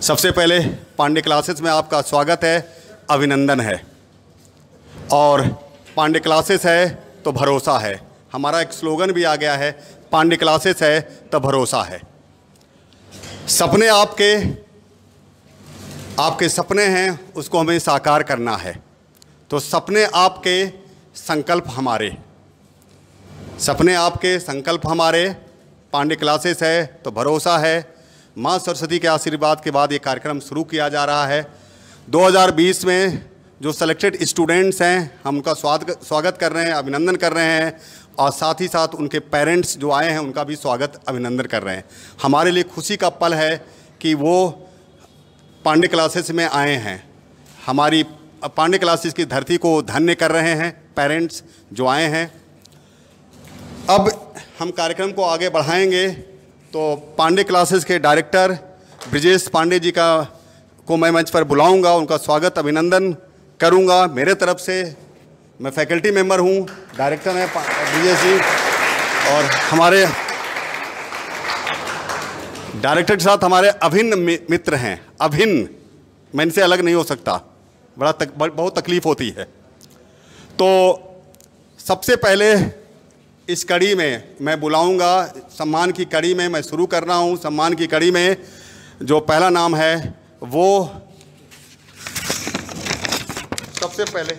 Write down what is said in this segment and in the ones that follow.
सबसे पहले पांडे क्लासेस में आपका स्वागत है, अभिनंदन है। और पांडे क्लासेस है तो भरोसा है। हमारा एक स्लोगन भी आ गया है, पांडे क्लासेस है तो भरोसा है। सपने आपके सपने हैं, उसको हमें साकार करना है। तो सपने आपके, संकल्प हमारे, सपने आपके, संकल्प हमारे। पांडे क्लासेस है तो भरोसा है। माँ सरस्वती के आशीर्वाद के बाद ये कार्यक्रम शुरू किया जा रहा है। 2020 में जो सेलेक्टेड स्टूडेंट्स हैं, हम उनका स्वागत कर रहे हैं, अभिनंदन कर रहे हैं, और साथ ही साथ उनके पेरेंट्स जो आए हैं उनका भी स्वागत अभिनंदन कर रहे हैं। हमारे लिए खुशी का पल है कि वो पांडे क्लासेस में आए हैं। हमारी पांडे क्लासेस की धरती को धन्य कर रहे हैं पेरेंट्स जो आए हैं। अब हम कार्यक्रम को आगे बढ़ाएंगे तो पांडे क्लासेस के डायरेक्टर ब्रिजेश पांडे जी को मैं मंच पर बुलाऊंगा, उनका स्वागत अभिनंदन करूंगा मेरे तरफ से। मैं फैकल्टी मेंबर हूं, डायरेक्टर हैं ब्रिजेश जी, और हमारे डायरेक्टर के साथ हमारे अभिन्न मित्र हैं। अभिन्न, मैं इनसे अलग नहीं हो सकता, बहुत तकलीफ होती है। तो सबसे पहले इस कड़ी में मैं बुलाऊंगा, सम्मान की कड़ी में मैं शुरू कर रहा हूं। सम्मान की कड़ी में जो पहला नाम है वो सबसे पहले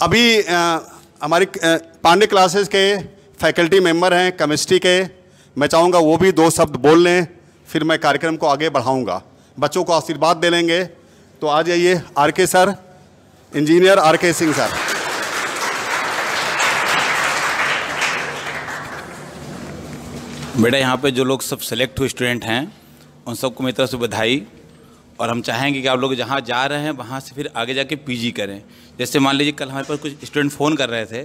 अभी हमारी पांडे क्लासेस के फैकल्टी मेंबर हैं केमिस्ट्री के, मैं चाहूँगा वो भी दो शब्द बोल लें, फिर मैं कार्यक्रम को आगे बढ़ाऊंगा। बच्चों को आशीर्वाद दे लेंगे। तो आ जाइए R K. Sir, engineer R K. Singh sir. बेटा, यहाँ पे जो लोग सब सेलेक्ट हुए स्टूडेंट हैं उन सबको मेरी तरफ से बधाई। और हम चाहेंगे कि आप लोग जहाँ जा रहे हैं वहाँ से फिर आगे जाके पीजी करें। जैसे मान लीजिए कल हमारे पास कुछ स्टूडेंट फ़ोन कर रहे थे,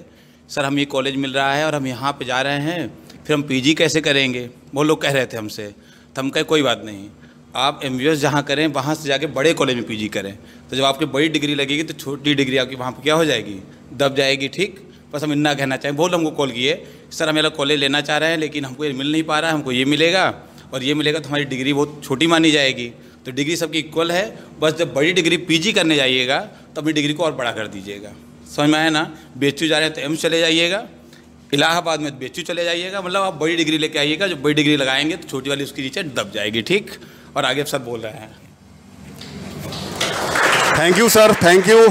सर हम ये कॉलेज मिल रहा है और हम यहाँ पे जा रहे हैं, फिर हम पीजी कैसे करेंगे, वो लोग कह रहे थे हमसे। तो हम कहे कोई बात नहीं, आप MBA जहाँ करें वहाँ से जाके बड़े कॉलेज में पीजी करें। तो जब आपकी बड़ी डिग्री लगेगी तो छोटी डिग्री आपकी वहाँ पे क्या हो जाएगी, दब जाएगी। ठीक, बस हम इतना कहना चाहें। बहुत हमको कॉल किए, सर हम ये कॉलेज लेना चाह रहे हैं लेकिन हमको ये मिल नहीं पा रहा है, हमको ये मिलेगा और ये मिलेगा तो हमारी डिग्री बहुत छोटी मानी जाएगी। तो डिग्री सबकी इक्वल है, बस जब बड़ी डिग्री पीजी करने जाइएगा तो अपनी डिग्री को और बड़ा कर दीजिएगा। समझ में आया ना? BHU जा रहे हैं तो एम्स चले जाइएगा, इलाहाबाद में BHU चले जाइएगा, मतलब आप बड़ी डिग्री लेके आइएगा। जब बड़ी डिग्री लगाएंगे तो छोटी वाली उसकी नीचे दब जाएगी। ठीक, और आगे सर बोल रहे हैं। Thank you sir, thank you.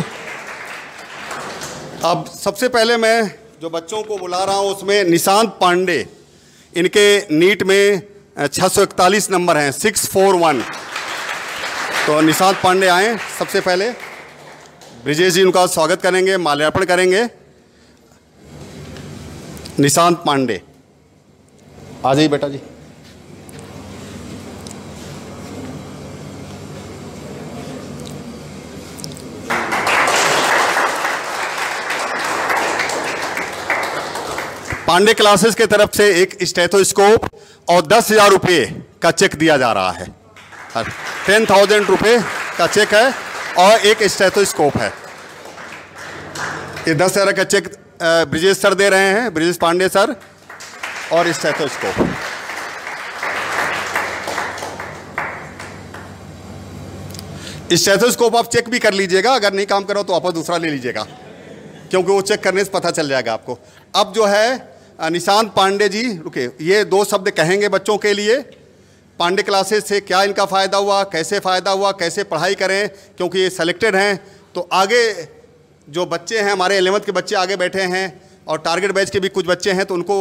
अब सबसे पहले मैं जो बच्चों को बुला रहा हूँ उसमें निशांत पांडे, इनके नीट में 641 नंबर हैं, 641। तो निशांत पांडे आए सबसे पहले। ब्रिजेश जी उनका स्वागत करेंगे, माल्यार्पण करेंगे। निशांत पांडे आ जाइए बेटा जी। पांडे क्लासेस के तरफ से एक स्टेथोस्कोप और 10,000 रुपये का चेक दिया जा रहा है। 10,000 रुपये का चेक है और एक स्टेथोस्कोप है। ये 10,000 का चेक ब्रिजेश सर दे रहे हैं, ब्रिजेश पांडे सर, और स्टेथोस्कोप। स्टेथोस्कोप आप चेक भी कर लीजिएगा, अगर नहीं काम करो तो आप दूसरा ले लीजिएगा, क्योंकि वो चेक करने से पता चल जाएगा आपको। अब जो है निशांत पांडे जी, रुके, ये दो शब्द कहेंगे बच्चों के लिए। पांडे क्लासेस से क्या इनका फ़ायदा हुआ, कैसे फ़ायदा हुआ, कैसे पढ़ाई करें, क्योंकि ये सेलेक्टेड हैं। तो आगे जो बच्चे हैं, हमारे 11th के बच्चे आगे बैठे हैं और टारगेट बैच के भी कुछ बच्चे हैं, तो उनको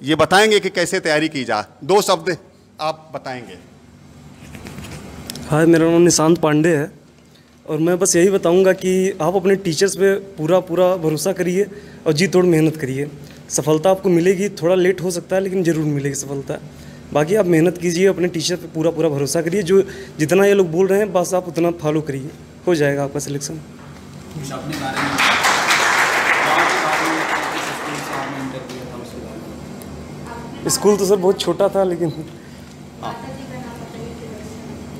ये बताएंगे कि कैसे तैयारी की जाए। दो शब्द आप बताएंगे। हाय, मेरा नाम निशांत पांडे है और मैं बस यही बताऊंगा कि आप अपने टीचर्स पे पूरा भरोसा करिए और जी तोड़ मेहनत करिए। सफलता आपको मिलेगी, थोड़ा लेट हो सकता है लेकिन ज़रूर मिलेगी सफलता। बाकी आप मेहनत कीजिए, अपने टीचर पे पूरा भरोसा करिए। जो जितना ये लोग बोल रहे हैं बस आप उतना फॉलो करिए, हो जाएगा आपका सिलेक्शन। स्कूल तो सर बहुत छोटा था, लेकिन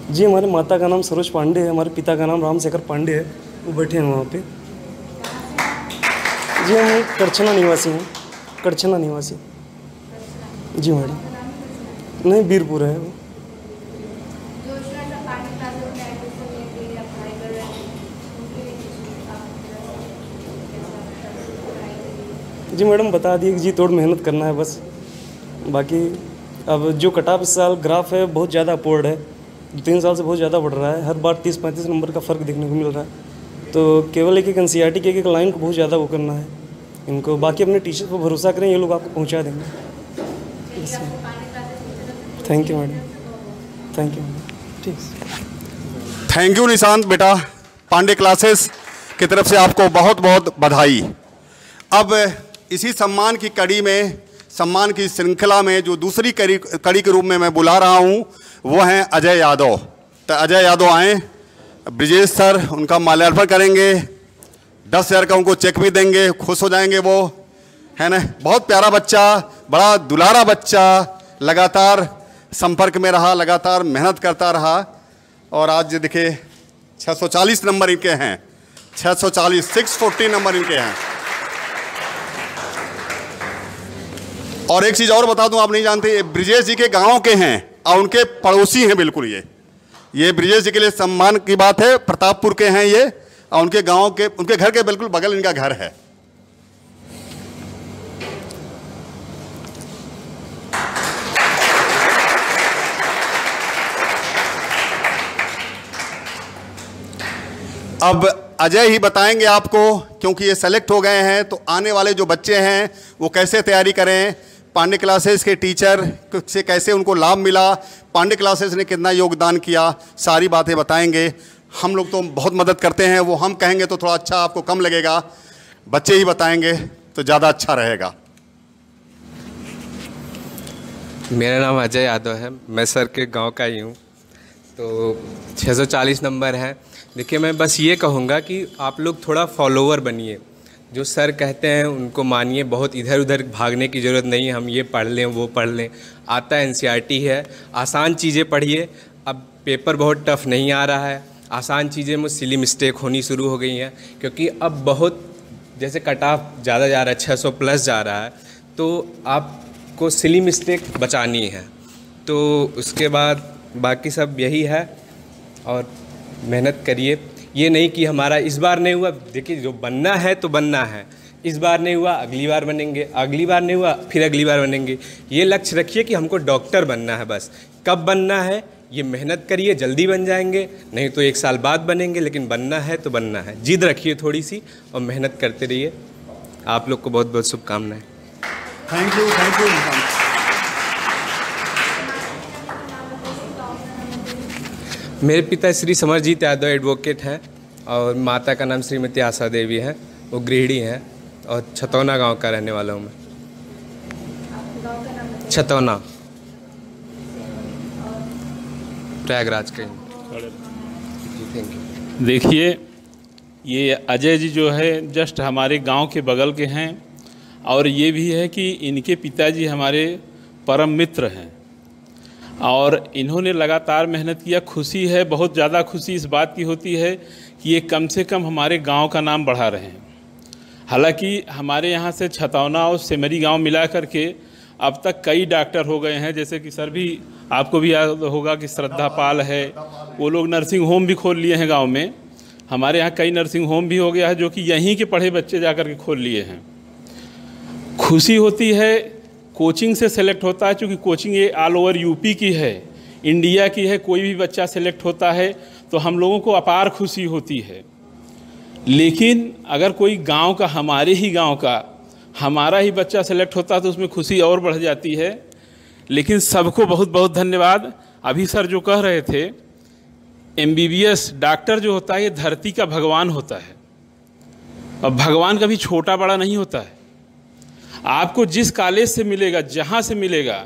जी हमारे माता का नाम सरोज पांडे है, हमारे पिता का नाम रामशेखर पांडे है, वो बैठे हैं वहाँ पे। जी हम करछना निवासी हैं, करछना निवासी। जी मैडम। नहीं, बीरपुर है वो। जी मैडम बता दिए कि जी तोड़ मेहनत करना है बस। बाकी अब जो कट ऑफ इस साल ग्राफ है बहुत ज़्यादा अपवर्ड है, 3 साल से बहुत ज़्यादा बढ़ रहा है, हर बार 30-35 नंबर का फ़र्क देखने को मिल रहा है। तो केवल एक NCERT के एक लाइन को बहुत ज़्यादा वो करना है इनको। बाकी अपने टीचर पर भरोसा करें, ये लोग आपको पहुँचा देंगे। Thank you madam, thank you madam. ठीक। थैंक यू निशांत बेटा। पांडे क्लासेस की तरफ से आपको बहुत बहुत बधाई। अब इसी सम्मान की कड़ी में, सम्मान की श्रृंखला में जो दूसरी कड़ी के रूप में मैं बुला रहा हूं वो हैं अजय यादव। तो अजय यादव आए, ब्रिजेश सर उनका माल्यार्पण करेंगे, 10,000 का उनको चेक भी देंगे, खुश हो जाएंगे वो, है ना। बहुत प्यारा बच्चा, बड़ा दुलारा बच्चा, लगातार संपर्क में रहा, लगातार मेहनत करता रहा और आज देखिए 640 नंबर इनके हैं, 640 नंबर इनके हैं। और एक चीज़ और बता दूं, आप नहीं जानते, ये ब्रिजेश जी के गांव के हैं और उनके पड़ोसी हैं बिल्कुल। ये ब्रिजेश जी के लिए सम्मान की बात है, प्रतापपुर के हैं ये और उनके गांव के, उनके घर के बिल्कुल बगल इनका घर है। अब अजय ही बताएंगे आपको, क्योंकि ये सेलेक्ट हो गए हैं, तो आने वाले जो बच्चे हैं वो कैसे तैयारी करें, पांडे क्लासेस के टीचर से कैसे उनको लाभ मिला, पांडे क्लासेस ने कितना योगदान किया, सारी बातें बताएंगे। हम लोग तो बहुत मदद करते हैं, वो हम कहेंगे तो थोड़ा अच्छा आपको कम लगेगा, बच्चे ही बताएंगे तो ज़्यादा अच्छा रहेगा। मेरा नाम अजय यादव है, मैं सर के गांव का ही हूँ। तो 640 नंबर है। देखिए मैं बस ये कहूँगा कि आप लोग थोड़ा फॉलोवर बनिए, जो सर कहते हैं उनको मानिए, बहुत इधर उधर भागने की ज़रूरत नहीं है, हम ये पढ़ लें वो पढ़ लें। आता है NCERT है, आसान चीज़ें पढ़िए। अब पेपर बहुत टफ नहीं आ रहा है, आसान चीज़ें में सिली मिस्टेक होनी शुरू हो गई हैं, क्योंकि अब बहुत जैसे कट ऑफ ज़्यादा जा रहा है, 600 प्लस जा रहा है, तो आपको सिली मिस्टेक बचानी है। तो उसके बाद बाकी सब यही है, और मेहनत करिए। ये नहीं कि हमारा इस बार नहीं हुआ, देखिए जो बनना है तो बनना है, इस बार नहीं हुआ अगली बार बनेंगे, अगली बार नहीं हुआ फिर अगली बार बनेंगे। ये लक्ष्य रखिए कि हमको डॉक्टर बनना है बस। कब बनना है ये मेहनत करिए, जल्दी बन जाएंगे, नहीं तो 1 साल बाद बनेंगे, लेकिन बनना है तो बनना है। जिद रखिए थोड़ी सी और मेहनत करते रहिए। आप लोग को बहुत बहुत शुभकामनाएं। Thank you, thank you. मेरे पिता श्री समरजीत यादव एडवोकेट हैं और माता का नाम श्रीमती आशा देवी है, वो गृहिणी हैं और छतौना गांव का रहने वाला हूँ मैं। छतौना, प्रयागराज के। Thank you. देखिए ये अजय जी जो है जस्ट हमारे गांव के बगल के हैं, और ये भी है कि इनके पिताजी हमारे परम मित्र हैं और इन्होंने लगातार मेहनत किया। खुशी है, बहुत ज़्यादा खुशी इस बात की होती है कि ये कम से कम हमारे गांव का नाम बढ़ा रहे हैं। हालांकि हमारे यहाँ से छतौना और सेमरी गांव मिला करके अब तक कई डॉक्टर हो गए हैं, जैसे कि सर भी आपको भी याद होगा कि श्रद्धा पाल है, वो लोग नर्सिंग होम भी खोल लिए हैं गांव में। हमारे यहाँ कई नर्सिंग होम भी हो गया है जो कि यहीं के पढ़े बच्चे जा कर के खोल लिए हैं। खुशी होती है, कोचिंग से सेलेक्ट होता है, क्योंकि कोचिंग ये ऑल ओवर यूपी की है, इंडिया की है। कोई भी बच्चा सेलेक्ट होता है तो हम लोगों को अपार खुशी होती है। लेकिन अगर कोई गांव का, हमारे ही गांव का, हमारा ही बच्चा सेलेक्ट होता है तो उसमें खुशी और बढ़ जाती है। लेकिन सबको बहुत बहुत धन्यवाद। अभी सर जो कह रहे थे, MBBS डॉक्टर जो होता है ये धरती का भगवान होता है, और भगवान कभी छोटा बड़ा नहीं होता है। आपको जिस कॉलेज से मिलेगा, जहाँ से मिलेगा,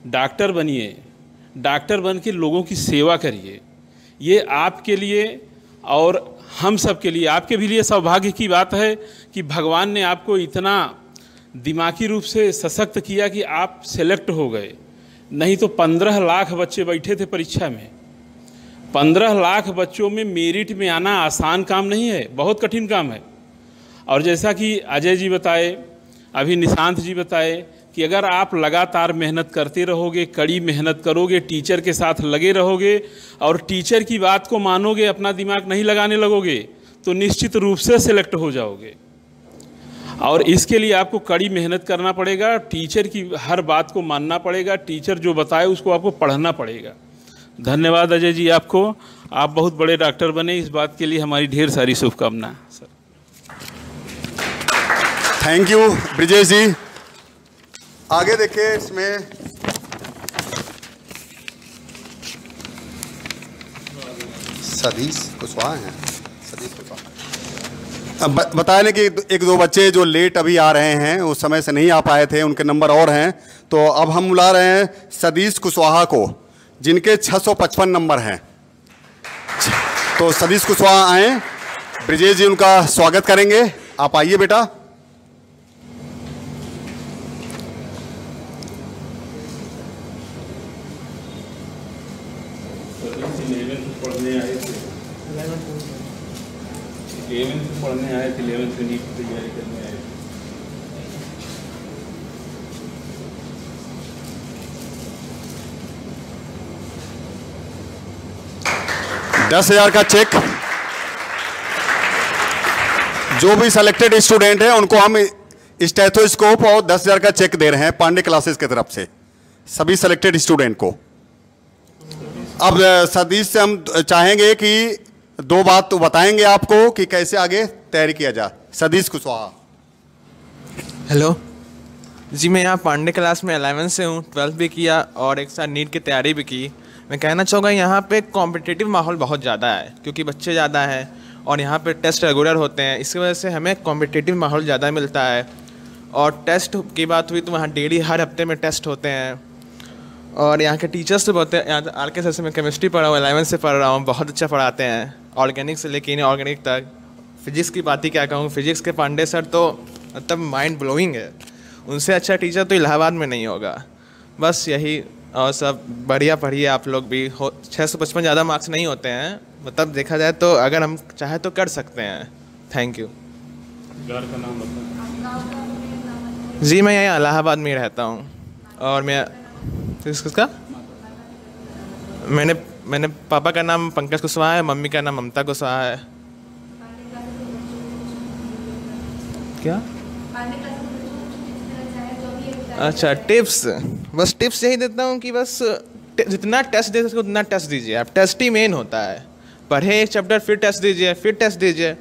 डॉक्टर बनिए, डॉक्टर बन के लोगों की सेवा करिए। ये आपके लिए और हम सब के लिए, आपके भी लिए सौभाग्य की बात है कि भगवान ने आपको इतना दिमागी रूप से सशक्त किया कि आप सेलेक्ट हो गए। नहीं तो 15 लाख बच्चे बैठे थे परीक्षा में। 15 लाख बच्चों में मेरिट में आना आसान काम नहीं है, बहुत कठिन काम है। और जैसा कि अजय जी बताए, अभी निशांत जी बताए कि अगर आप लगातार मेहनत करते रहोगे, कड़ी मेहनत करोगे, टीचर के साथ लगे रहोगे और टीचर की बात को मानोगे, अपना दिमाग नहीं लगाने लगोगे, तो निश्चित रूप से सिलेक्ट हो जाओगे। और इसके लिए आपको कड़ी मेहनत करना पड़ेगा, टीचर की हर बात को मानना पड़ेगा, टीचर जो बताए उसको आपको पढ़ना पड़ेगा। धन्यवाद अजय जी आपको, आप बहुत बड़े डॉक्टर बने, इस बात के लिए हमारी ढेर सारी शुभकामनाएं सर। थैंक यू ब्रिजेश जी। आगे देखिए, इसमें सतीश कुशवाहा हैं। सतीश कुशवाहा अब बताया कि एक दो बच्चे जो लेट अभी आ रहे हैं, उस समय से नहीं आ पाए थे, उनके नंबर और हैं, तो अब हम बुला रहे हैं सतीश कुशवाहा को, जिनके 655 नंबर हैं। तो सतीश कुशवाहा आए, ब्रिजेश जी उनका स्वागत करेंगे। आप आइए बेटा। पढ़ने आए थे, 11th की नीट की तैयारी करने आए थे। $10,000 का चेक। जो भी सिलेक्टेड स्टूडेंट है उनको हम स्टेथोस्कोप और 10,000 का चेक दे रहे हैं पांडे क्लासेस की तरफ से, सभी सिलेक्टेड स्टूडेंट को। अब सतीश से हम चाहेंगे कि दो बात तो बताएंगे आपको कि कैसे आगे तैयारी किया जाए। सतीश कुशवाहा। हेलो जी, मैं यहाँ पांडे क्लास में 11th से हूँ, 12th भी किया और एक साथ नीट की तैयारी भी की। मैं कहना चाहूँगा यहाँ पे कॉम्पिटिटिव माहौल बहुत ज़्यादा है, क्योंकि बच्चे ज़्यादा हैं और यहाँ पे टेस्ट रेगुलर होते हैं, इसकी वजह से हमें कॉम्पिटिटिव माहौल ज़्यादा मिलता है। और टेस्ट की बात हुई तो वहाँ डेली हर हफ्ते में टेस्ट होते हैं और यहाँ के टीचर्स तो बहुत, यहाँ आर के सर से मैं केमिस्ट्री पढ़ा हूँ, 11th से पढ़ रहा हूँ, बहुत अच्छा पढ़ाते हैं, ऑर्गेनिक से लेके इनऑर्गेनिक तक। फिजिक्स की बात ही क्या कहूँ, फिजिक्स के पांडे सर तो मतलब माइंड ब्लोइंग है, उनसे अच्छा टीचर तो इलाहाबाद में नहीं होगा। बस यही, और सब बढ़िया पढ़िए आप लोग भी। 655 ज़्यादा मार्क्स नहीं होते हैं, मतलब देखा जाए तो अगर हम चाहे तो कर सकते हैं। Thank you. घर का नाम बताओ। जी मैं यहाँ इलाहाबाद में रहता हूँ और मैं किसका, मैंने पापा का नाम पंकज कुशवाहा है, मम्मी का नाम ममता कुशवाहा है। क्या? अच्छा टिप्स, बस टिप्स यही देता हूँ कि बस जितना टेस्ट दे सके उतना टेस्ट दीजिए आप, टेस्ट ही मेन होता है। पढ़े एक चैप्टर फिर टेस्ट दीजिए, फिर टेस्ट दीजिए,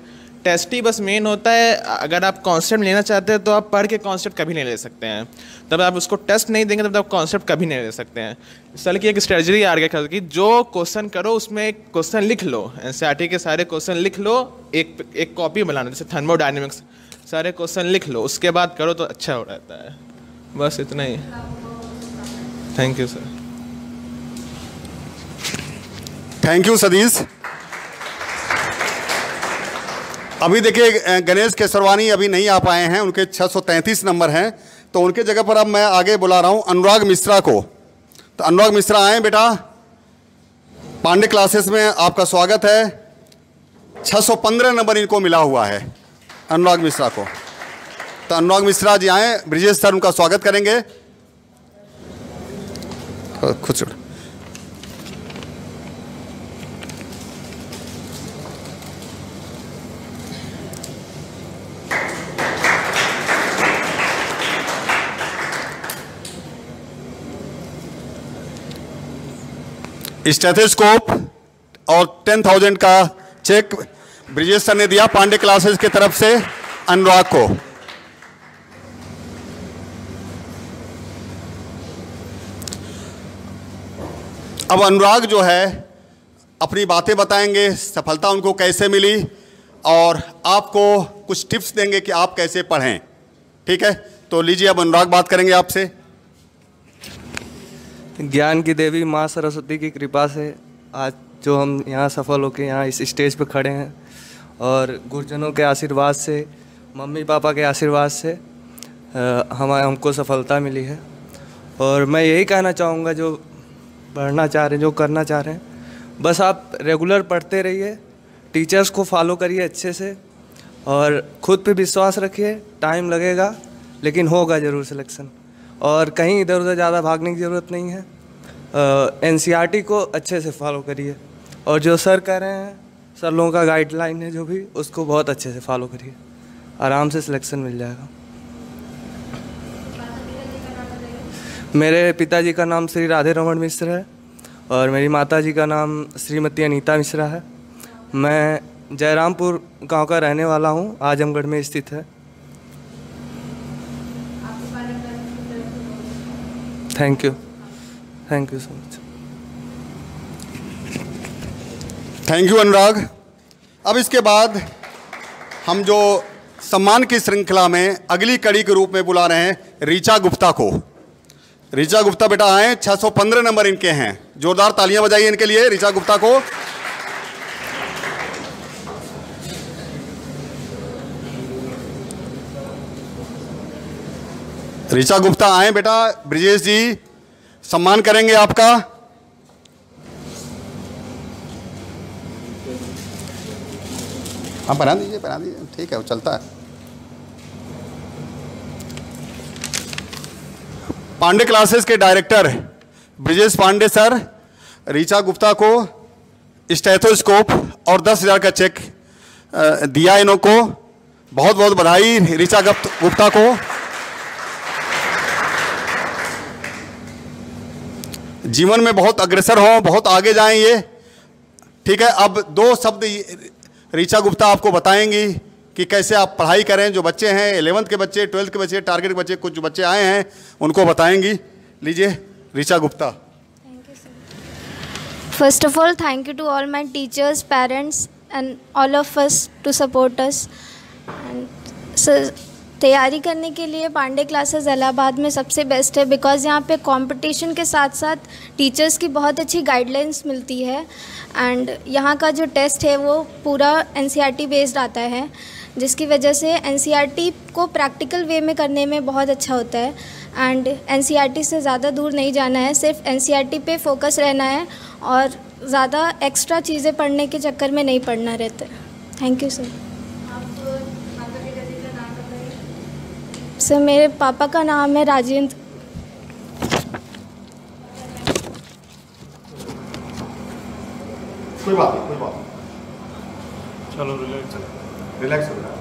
टेस्ट ही बस मेन होता है। अगर आप कॉन्सेप्ट लेना चाहते हैं तो आप पढ़ के कॉन्सेप्ट कभी नहीं ले सकते हैं, तब आप उसको टेस्ट नहीं देंगे तब आप कॉन्सेप्ट कभी नहीं ले सकते हैं। साल की एक स्ट्रेटजी आ गया कि जो क्वेश्चन करो उसमें एक क्वेश्चन लिख लो, एनसीईआरटी के सारे क्वेश्चन लिख लो, एक कॉपी बनाना, जैसे थर्मोडायनेमिक्स सारे क्वेश्चन लिख लो, उसके बाद करो तो अच्छा हो रहता है। बस इतना ही। Thank you sir. Thank you Satish. अभी देखिए गणेश केसरवानी अभी नहीं आ पाए हैं, उनके 633 नंबर हैं, तो उनके जगह पर अब मैं आगे बुला रहा हूं अनुराग मिश्रा को। तो अनुराग मिश्रा आए बेटा, पांडे क्लासेस में आपका स्वागत है। 615 नंबर इनको मिला हुआ है अनुराग मिश्रा को। तो अनुराग मिश्रा जी आए, ब्रिजेश सर उनका स्वागत करेंगे। खुद छोड़। स्टेथोस्कोप और 10,000 का चेक ब्रिजेश सर ने दिया पांडे क्लासेस की तरफ से अनुराग को। अब अनुराग जो है अपनी बातें बताएंगे, सफलता उनको कैसे मिली और आपको कुछ टिप्स देंगे कि आप कैसे पढ़ें। ठीक है, तो लीजिए अब अनुराग बात करेंगे आपसे। ज्ञान की देवी माँ सरस्वती की कृपा से आज जो हम यहाँ सफल होकर यहाँ इस स्टेज पर खड़े हैं और गुरुजनों के आशीर्वाद से, मम्मी पापा के आशीर्वाद से हमको सफलता मिली है। और मैं यही कहना चाहूँगा, जो पढ़ना चाह रहे हैं, जो करना चाह रहे हैं, बस आप रेगुलर पढ़ते रहिए, टीचर्स को फॉलो करिए अच्छे से और खुद पे विश्वास रखिए, टाइम लगेगा लेकिन होगा ज़रूर सिलेक्शन। और कहीं इधर उधर ज़्यादा भागने की ज़रूरत नहीं है। NCERT को अच्छे से फॉलो करिए और जो सर कह रहे हैं, सर लोगों का गाइडलाइन है जो भी, उसको बहुत अच्छे से फॉलो करिए, आराम से सिलेक्शन मिल जाएगा। मेरे पिताजी का नाम श्री राधे रमन मिश्र है और मेरी माताजी का नाम श्रीमती अनीता मिश्रा है। मैं जयरामपुर गांव का रहने वाला हूं, आजमगढ़ में स्थित है। Thank you so much. Thank you Anurag. अब इसके बाद हम जो सम्मान की श्रृंखला में अगली कड़ी के रूप में बुला रहे हैं ऋचा गुप्ता को। ऋचा गुप्ता बेटा आए, 615 नंबर इनके हैं। जोरदार तालियां बजाइए इनके लिए, ऋचा गुप्ता को। ऋचा गुप्ता आए बेटा। ब्रिजेश जी सम्मान करेंगे आपका। हाँ बना दीजिए, ठीक है, वो चलता है। पांडे क्लासेस के डायरेक्टर ब्रिजेश पांडे सर ऋचा गुप्ता को स्टेथोस्कोप और 10,000 का चेक दिया इन्हों को। बहुत बहुत बधाई ऋचा गुप्ता को। जीवन में बहुत अग्रसर हों, बहुत आगे जाएं ये, ठीक है। अब 2 शब्द ऋचा गुप्ता आपको बताएंगी कि कैसे आप पढ़ाई करें। जो बच्चे हैं 11th के बच्चे, 12th के बच्चे, टारगेट के बच्चे, कुछ जो बच्चे आए हैं उनको बताएंगी। लीजिए Richa Gupta. First of all, thank you to all my teachers, parents and all of us to support us. And so, तैयारी करने के लिए पांडे क्लासेस इलाहाबाद में सबसे बेस्ट है, बिकॉज़ यहाँ पे कंपटीशन के साथ साथ टीचर्स की बहुत अच्छी गाइडलाइंस मिलती है। एंड यहाँ का जो टेस्ट है वो पूरा NCERT बेस्ड आता है, जिसकी वजह से NCERT को प्रैक्टिकल वे में करने में बहुत अच्छा होता है। एंड NCERT से ज़्यादा दूर नहीं जाना है, सिर्फ NCERT पे फोकस रहना है और ज़्यादा एक्स्ट्रा चीज़ें पढ़ने के चक्कर में नहीं पढ़ना रहता है। Thank you sir. सर मेरे पापा का नाम है राजेंद्र। कोई बात नहीं। चलो रिलैक्स हो जाओ।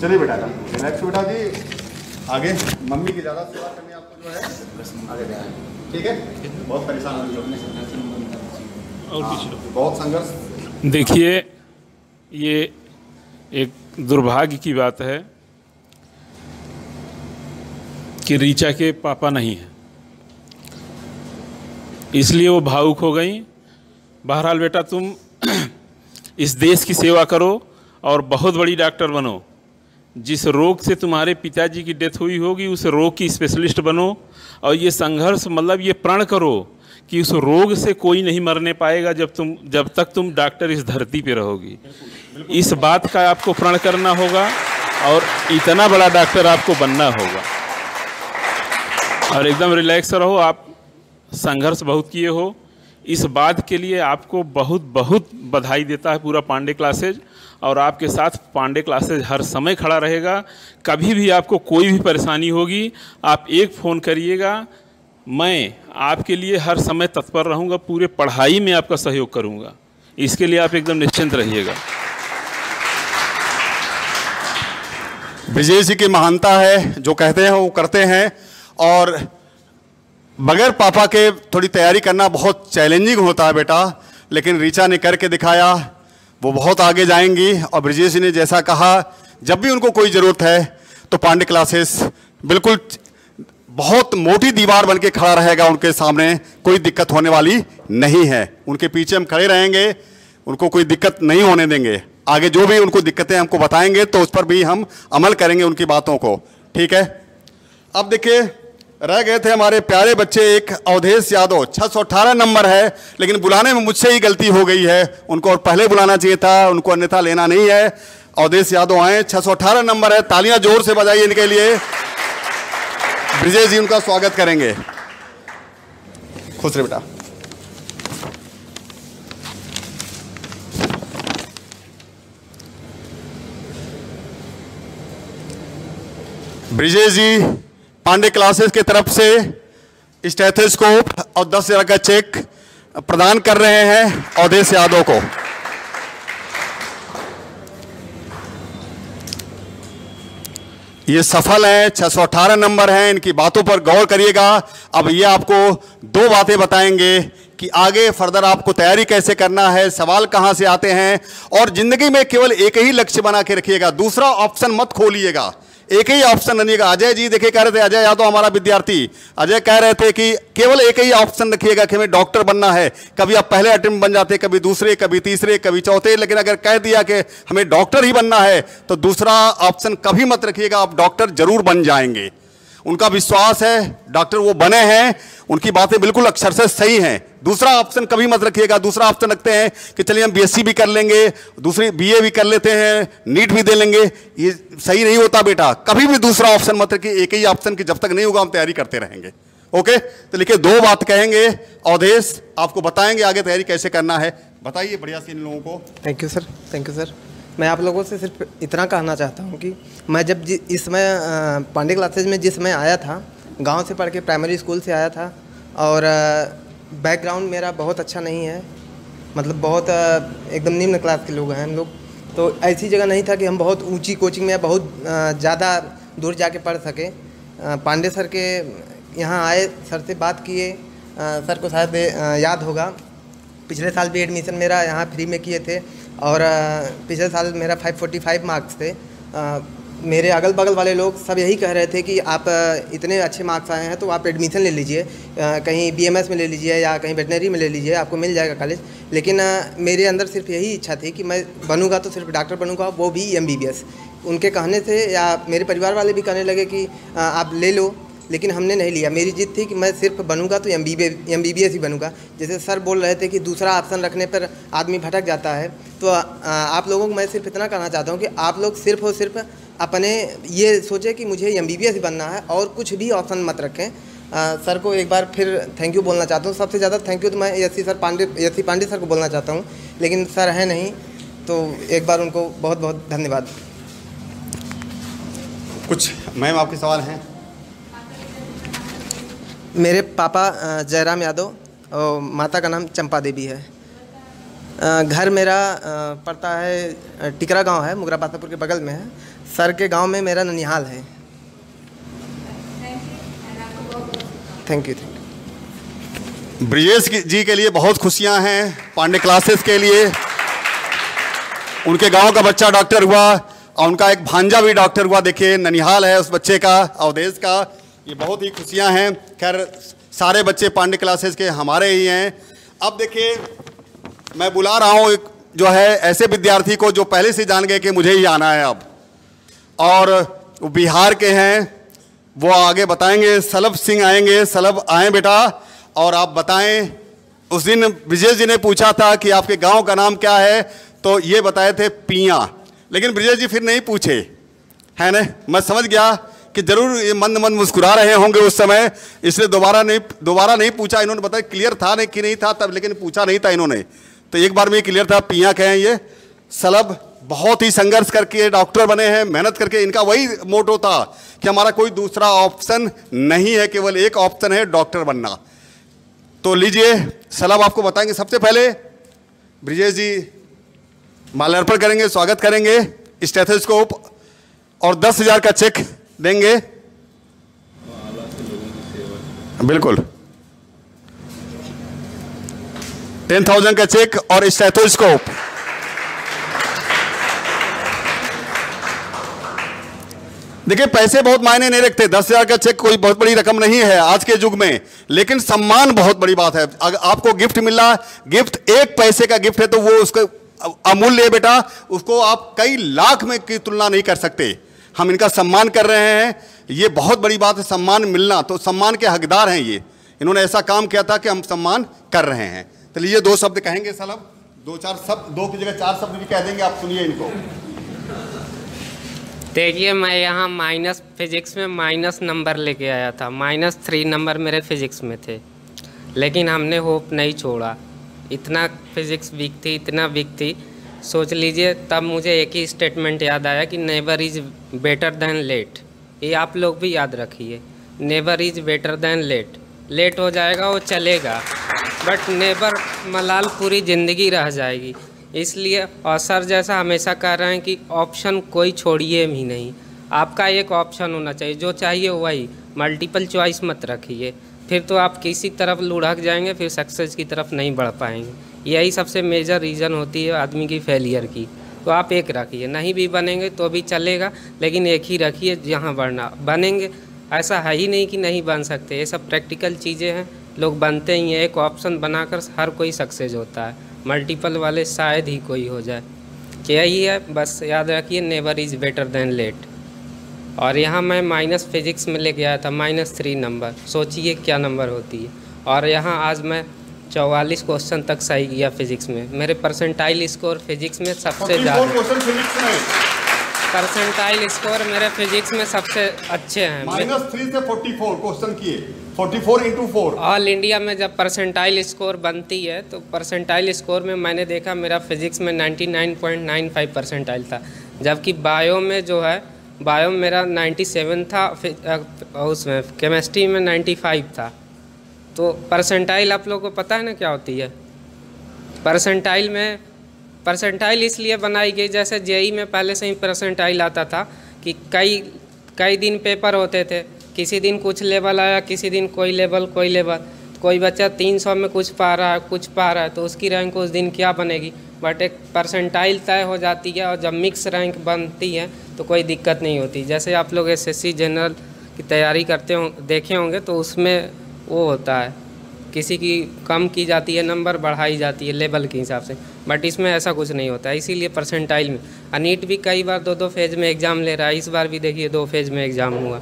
चलिए बेटा रिलैक्स बेटा जी। आगे मम्मी की ज़्यादा सेवा करनी आपको जो है आगे ध्यान, ठीक है। बहुत परेशान हो रही है और बहुत संघर्ष। देखिए ये एक दुर्भाग्य की बात है कि ऋचा के पापा नहीं हैं, इसलिए वो भावुक हो गई। बहरहाल बेटा तुम इस देश की सेवा करो और बहुत बड़ी डॉक्टर बनो। जिस रोग से तुम्हारे पिताजी की डेथ हुई होगी उस रोग की स्पेशलिस्ट बनो। और ये संघर्ष मतलब ये प्रण करो कि उस रोग से कोई नहीं मरने पाएगा जब तक तुम डॉक्टर इस धरती पे रहोगी। इस बात का आपको प्रण करना होगा और इतना बड़ा डॉक्टर आपको बनना होगा। और एकदम रिलैक्स रहो। आप संघर्ष बहुत किए हो, इस बात के लिए आपको बहुत बहुत बधाई देता है पूरा पांडे क्लासेज। और आपके साथ पांडे क्लासेज हर समय खड़ा रहेगा। कभी भी आपको कोई भी परेशानी होगी आप एक फ़ोन करिएगा, मैं आपके लिए हर समय तत्पर रहूँगा, पूरे पढ़ाई में आपका सहयोग करूँगा। इसके लिए आप एकदम निश्चिंत रहिएगा। विजय जी की महानता है, जो कहते हैं वो करते हैं। और बगैर पापा के थोड़ी तैयारी करना बहुत चैलेंजिंग होता है बेटा, लेकिन ऋचा ने करके दिखाया, वो बहुत आगे जाएंगी। और ब्रिजेश जी ने जैसा कहा, जब भी उनको कोई ज़रूरत है तो पांडे क्लासेस बिल्कुल बहुत मोटी दीवार बन के खड़ा रहेगा उनके सामने। कोई दिक्कत होने वाली नहीं है, उनके पीछे हम खड़े रहेंगे, उनको कोई दिक्कत नहीं होने देंगे। आगे जो भी उनको दिक्कतें हमको बताएंगे तो उस पर भी हम अमल करेंगे उनकी बातों को, ठीक है। अब देखिए रह गए थे हमारे प्यारे बच्चे एक अवधेश यादव, 618 नंबर है, लेकिन बुलाने में मुझसे ही गलती हो गई है। उनको और पहले बुलाना चाहिए था, उनको अन्यथा लेना नहीं है। अवधेश यादव आए, 618 नंबर है। तालियां जोर से बजाइए इनके लिए। ब्रिजेश जी उनका स्वागत करेंगे। खुश रहे बेटा। ब्रिजेश जी पांडे क्लासेस की तरफ से स्टेथोस्कोप और 10,000 का चेक प्रदान कर रहे हैं अवधेश यादव को। ये सफल हैं, 618 नंबर हैं। इनकी बातों पर गौर करिएगा। अब ये आपको 2 बातें बताएंगे कि आगे फर्दर आपको तैयारी कैसे करना है, सवाल कहां से आते हैं, और जिंदगी में केवल एक ही लक्ष्य बना के रखिएगा, दूसरा ऑप्शन मत खोलिएगा, एक ही ऑप्शन रखिएगा। अजय जी देखिए कह रहे थे, अजय यादव हमारा विद्यार्थी, अजय कह रहे थे कि केवल एक ही ऑप्शन रखिएगा कि हमें डॉक्टर बनना है। कभी आप पहले अटेम्प्ट बन जाते, कभी दूसरे, कभी तीसरे, कभी चौथे, लेकिन अगर कह दिया कि हमें डॉक्टर ही बनना है तो दूसरा ऑप्शन कभी मत रखिएगा, आप डॉक्टर जरूर बन जाएंगे। उनका विश्वास है, डॉक्टर वो बने हैं, उनकी बातें बिल्कुल अक्षर से सही हैं। दूसरा ऑप्शन कभी मत रखिएगा। दूसरा ऑप्शन रखते हैं कि चलिए हम बीएससी भी कर लेंगे, दूसरी बीए भी कर लेते हैं, नीट भी दे लेंगे, ये सही नहीं होता बेटा। कभी भी दूसरा ऑप्शन मत रखिए, एक ही ऑप्शन की जब तक नहीं होगा हम तैयारी करते रहेंगे। ओके, तो लिखिए 2 बात कहेंगे, अवधेश आपको बताएंगे आगे तैयारी कैसे करना है। बताइए बढ़िया से इन लोगों को। Thank you sir, thank you sir. मैं आप लोगों से सिर्फ इतना कहना चाहता हूँ कि मैं जब इसमें पांडे क्लासेज में जिस मैं आया था, गांव से पढ़ के प्राइमरी स्कूल से आया था, और बैकग्राउंड मेरा बहुत अच्छा नहीं है, मतलब बहुत एकदम निम्न क्लास के लोग हैं हम लोग। तो ऐसी जगह नहीं था कि हम बहुत ऊंची कोचिंग में या बहुत ज़्यादा दूर जाके पढ़ सके। पांडे सर के यहाँ आए, सर से बात किए, सर को शायद याद होगा पिछले साल भी एडमिशन मेरा यहाँ फ्री में किए थे, और पिछले साल मेरा 545 मार्क्स थे। मेरे अगल बगल वाले लोग सब यही कह रहे थे कि आप इतने अच्छे मार्क्स आए हैं तो आप एडमिशन ले लीजिए, कहीं बीएमएस में ले लीजिए या कहीं वेटनरी में ले लीजिए, आपको मिल जाएगा कॉलेज। लेकिन मेरे अंदर सिर्फ यही इच्छा थी कि मैं बनूंगा तो सिर्फ डॉक्टर बनूंगा, वो भी एमबीबीएस। उनके कहने से या मेरे परिवार वाले भी कहने लगे कि आप ले लो, लेकिन हमने नहीं लिया। मेरी जिद थी कि मैं सिर्फ बनूंगा तो एमबीबीएस ही बनूंगा। जैसे सर बोल रहे थे कि दूसरा ऑप्शन रखने पर आदमी भटक जाता है, तो आप लोगों को मैं सिर्फ इतना कहना चाहता हूं कि आप लोग सिर्फ और सिर्फ अपने ये सोचें कि मुझे एमबीबीएस ही बनना है और कुछ भी ऑप्शन मत रखें। सर को एक बार फिर थैंक यू बोलना चाहता हूँ। सबसे ज़्यादा थैंक यू तो मैं एससी पांडे सर को बोलना चाहता हूँ, लेकिन सर है नहीं, तो एक बार उनको बहुत बहुत धन्यवाद। कुछ मैम आपके सवाल हैं? मेरे पापा जयराम यादव और माता का नाम चंपा देवी है। घर मेरा पड़ता है टिकरा गांव है, मुगरा बातापुर के बगल में है। सर के गांव में मेरा ननिहाल है। Thank you. ब्रिजेश जी के लिए बहुत खुशियां हैं, पांडे क्लासेस के लिए। उनके गांव का बच्चा डॉक्टर हुआ और उनका एक भांजा भी डॉक्टर हुआ। देखिए ननिहाल है उस बच्चे का, अवधेश का। ये बहुत ही खुशियां हैं। खैर सारे बच्चे पांडे क्लासेस के हमारे ही हैं। अब देखिए मैं बुला रहा हूँ एक जो है ऐसे विद्यार्थी को जो पहले से जान गए कि मुझे ही आना है अब, और वो बिहार के हैं, वो आगे बताएंगे। सलब सिंह आएंगे। सलब आए बेटा और आप बताएं। उस दिन ब्रिजेश जी ने पूछा था कि आपके गांव का नाम क्या है, तो ये बताए थे पिया, लेकिन ब्रिजेश जी फिर नहीं पूछे, है ना। मैं समझ गया कि जरूर ये मंद मंद मुस्कुरा रहे होंगे उस समय, इसलिए दोबारा नहीं पूछा। इन्होंने बताया क्लियर था नहीं कि नहीं था तब, लेकिन पूछा नहीं था इन्होंने, तो एक बार में क्लियर था। पिया कहें ये सलब बहुत ही संघर्ष करके डॉक्टर बने हैं, मेहनत करके। इनका वही मोटो था कि हमारा कोई दूसरा ऑप्शन नहीं है, केवल एक ऑप्शन है डॉक्टर बनना। तो लीजिए सलब आपको बताएंगे। सबसे पहले ब्रिजेश जी माल्यार्पण करेंगे, स्वागत करेंगे, स्टेथोस्कोप और 10,000 का चेक देंगे। बिल्कुल 10,000 का चेक और स्टेथोस्कोप। देखिए पैसे बहुत मायने नहीं रखते, 10,000 का चेक कोई बहुत बड़ी रकम नहीं है आज के युग में, लेकिन सम्मान बहुत बड़ी बात है। अगर आपको गिफ्ट मिल रहा, गिफ्ट 1 पैसे का गिफ्ट है तो वो उसका अमूल्य है बेटा, उसको आप कई लाख में की तुलना नहीं कर सकते। हम इनका सम्मान कर रहे हैं, ये बहुत बड़ी बात है सम्मान मिलना, तो सम्मान के हकदार हैं ये। इन्होंने ऐसा काम किया था कि हम सम्मान कर रहे हैं। तो लीजिए 2 शब्द कहेंगे सलब, 2-4 शब्द, 2 की जगह 4 शब्द भी कह देंगे, आप सुनिए इनको। देखिए मैं यहाँ माइनस फिजिक्स में माइनस नंबर लेके आया था, -3 नंबर मेरे फिजिक्स में थे, लेकिन हमने होप नहीं छोड़ा। इतना फिज़िक्स वीक थी, इतना वीक थी, सोच लीजिए। तब मुझे एक ही स्टेटमेंट याद आया कि never is better than late. ये आप लोग भी याद रखिए, never is better than late. Late हो जाएगा वो चलेगा, बट नेवर मलाल पूरी ज़िंदगी रह जाएगी। इसलिए और सर जैसा हमेशा कह रहे हैं कि ऑप्शन कोई छोड़िए ही नहीं, आपका एक ऑप्शन होना चाहिए, जो चाहिए वही, मल्टीपल चॉइस मत रखिए, फिर तो आप किसी तरफ लुढ़क जाएंगे, फिर सक्सेस की तरफ नहीं बढ़ पाएंगे। यही सबसे मेजर रीज़न होती है आदमी की फेलियर की। तो आप एक रखिए, नहीं भी बनेंगे तो भी चलेगा, लेकिन एक ही रखिए जहाँ बढ़ना। बनेंगे, ऐसा है ही नहीं कि नहीं बन सकते, ये सब प्रैक्टिकल चीज़ें हैं, लोग बनते ही हैं। एक ऑप्शन बनाकर हर कोई सक्सेस होता है, मल्टीपल वाले शायद ही कोई हो जाए। यही है, बस याद रखिए, never is better than late. और यहाँ मैं माइनस फिज़िक्स में लेके आया था, -3 नंबर, सोचिए क्या नंबर होती है। और यहाँ आज मैं 44 क्वेश्चन तक सही किया फिज़िक्स में। मेरे परसेंटाइल स्कोर फिज़िक्स में सबसे ज़्यादा, परसेंटाइल स्कोर मेरे फिज़िक्स में सबसे अच्छे हैं। -3 से 44 क्वेश्चन किए, 44 × 4। ऑल इंडिया में जब परसेंटाइल स्कोर बनती है तो परसेंटाइल स्कोर में मैंने देखा मेरा फिज़िक्स में 99.95 परसेंटाइल था, जबकि बायो में जो है, बायो में मेरा 97 था, उसमें केमिस्ट्री में 95 था। तो परसेंटाइल आप लोगों को पता है ना क्या होती है? परसेंटाइल में, परसेंटाइल इसलिए बनाई गई, जैसे जेई में पहले से ही परसेंटाइल आता था कि कई दिन पेपर होते थे, किसी दिन कुछ लेवल आया, किसी दिन कोई लेवल, कोई बच्चा 300 में कुछ पा रहा है, तो उसकी रैंक उस दिन क्या बनेगी। बट एक परसेंटाइल तय हो जाती है, और जब मिक्स रैंक बनती है तो कोई दिक्कत नहीं होती। जैसे आप लोग एसएससी जनरल की तैयारी करते हो, देखे होंगे, तो उसमें वो होता है, किसी की कम की जाती है, नंबर बढ़ाई जाती है लेवल के हिसाब से, बट इसमें ऐसा कुछ नहीं होता है। इसीलिए परसेंटाइल में नीट भी कई बार 2-2 फेज़ में एग्ज़ाम ले रहा है, इस बार भी देखिए 2 फेज़ में एग्ज़ाम हुआ।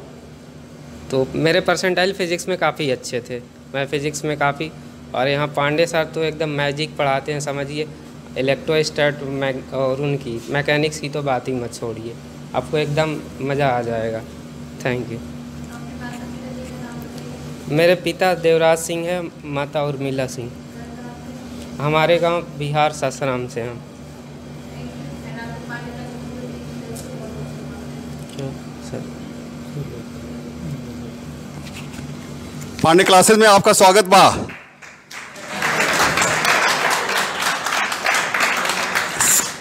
तो मेरे परसेंटाइल फिज़िक्स में काफ़ी अच्छे थे, मैं फिज़िक्स में काफ़ी। और यहाँ पांडे सर तो एकदम मैजिक पढ़ाते हैं, समझिए। इलेक्ट्रोस्टैट और उनकी मैकेनिक्स की तो बात ही मत छोड़िए, आपको एकदम मज़ा आ जाएगा। Thank you. मेरे पिता देवराज सिंह है, माता उर्मिला सिंह। हमारे गांव बिहार सासाराम से हैं। पांडे क्लासेस में आपका स्वागत बा।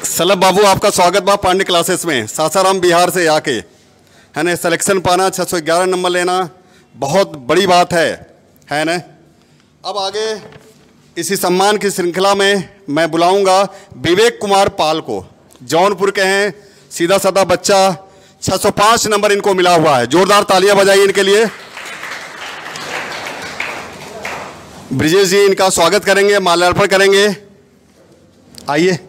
सलभ बाबू, आपका स्वागत बा पांडे क्लासेस में। सासाराम बिहार से आके, है ना, सिलेक्शन पाना, 611 नंबर लेना बहुत बड़ी बात है ना। अब आगे इसी सम्मान की श्रृंखला में मैं बुलाऊंगा विवेक कुमार पाल को। जौनपुर के हैं, सीधा साधा बच्चा, 605 नंबर इनको मिला हुआ है। जोरदार तालियां बजाइए इनके लिए। ब्रिजेश जी इनका स्वागत करेंगे, माल्यार्पण करेंगे। आइए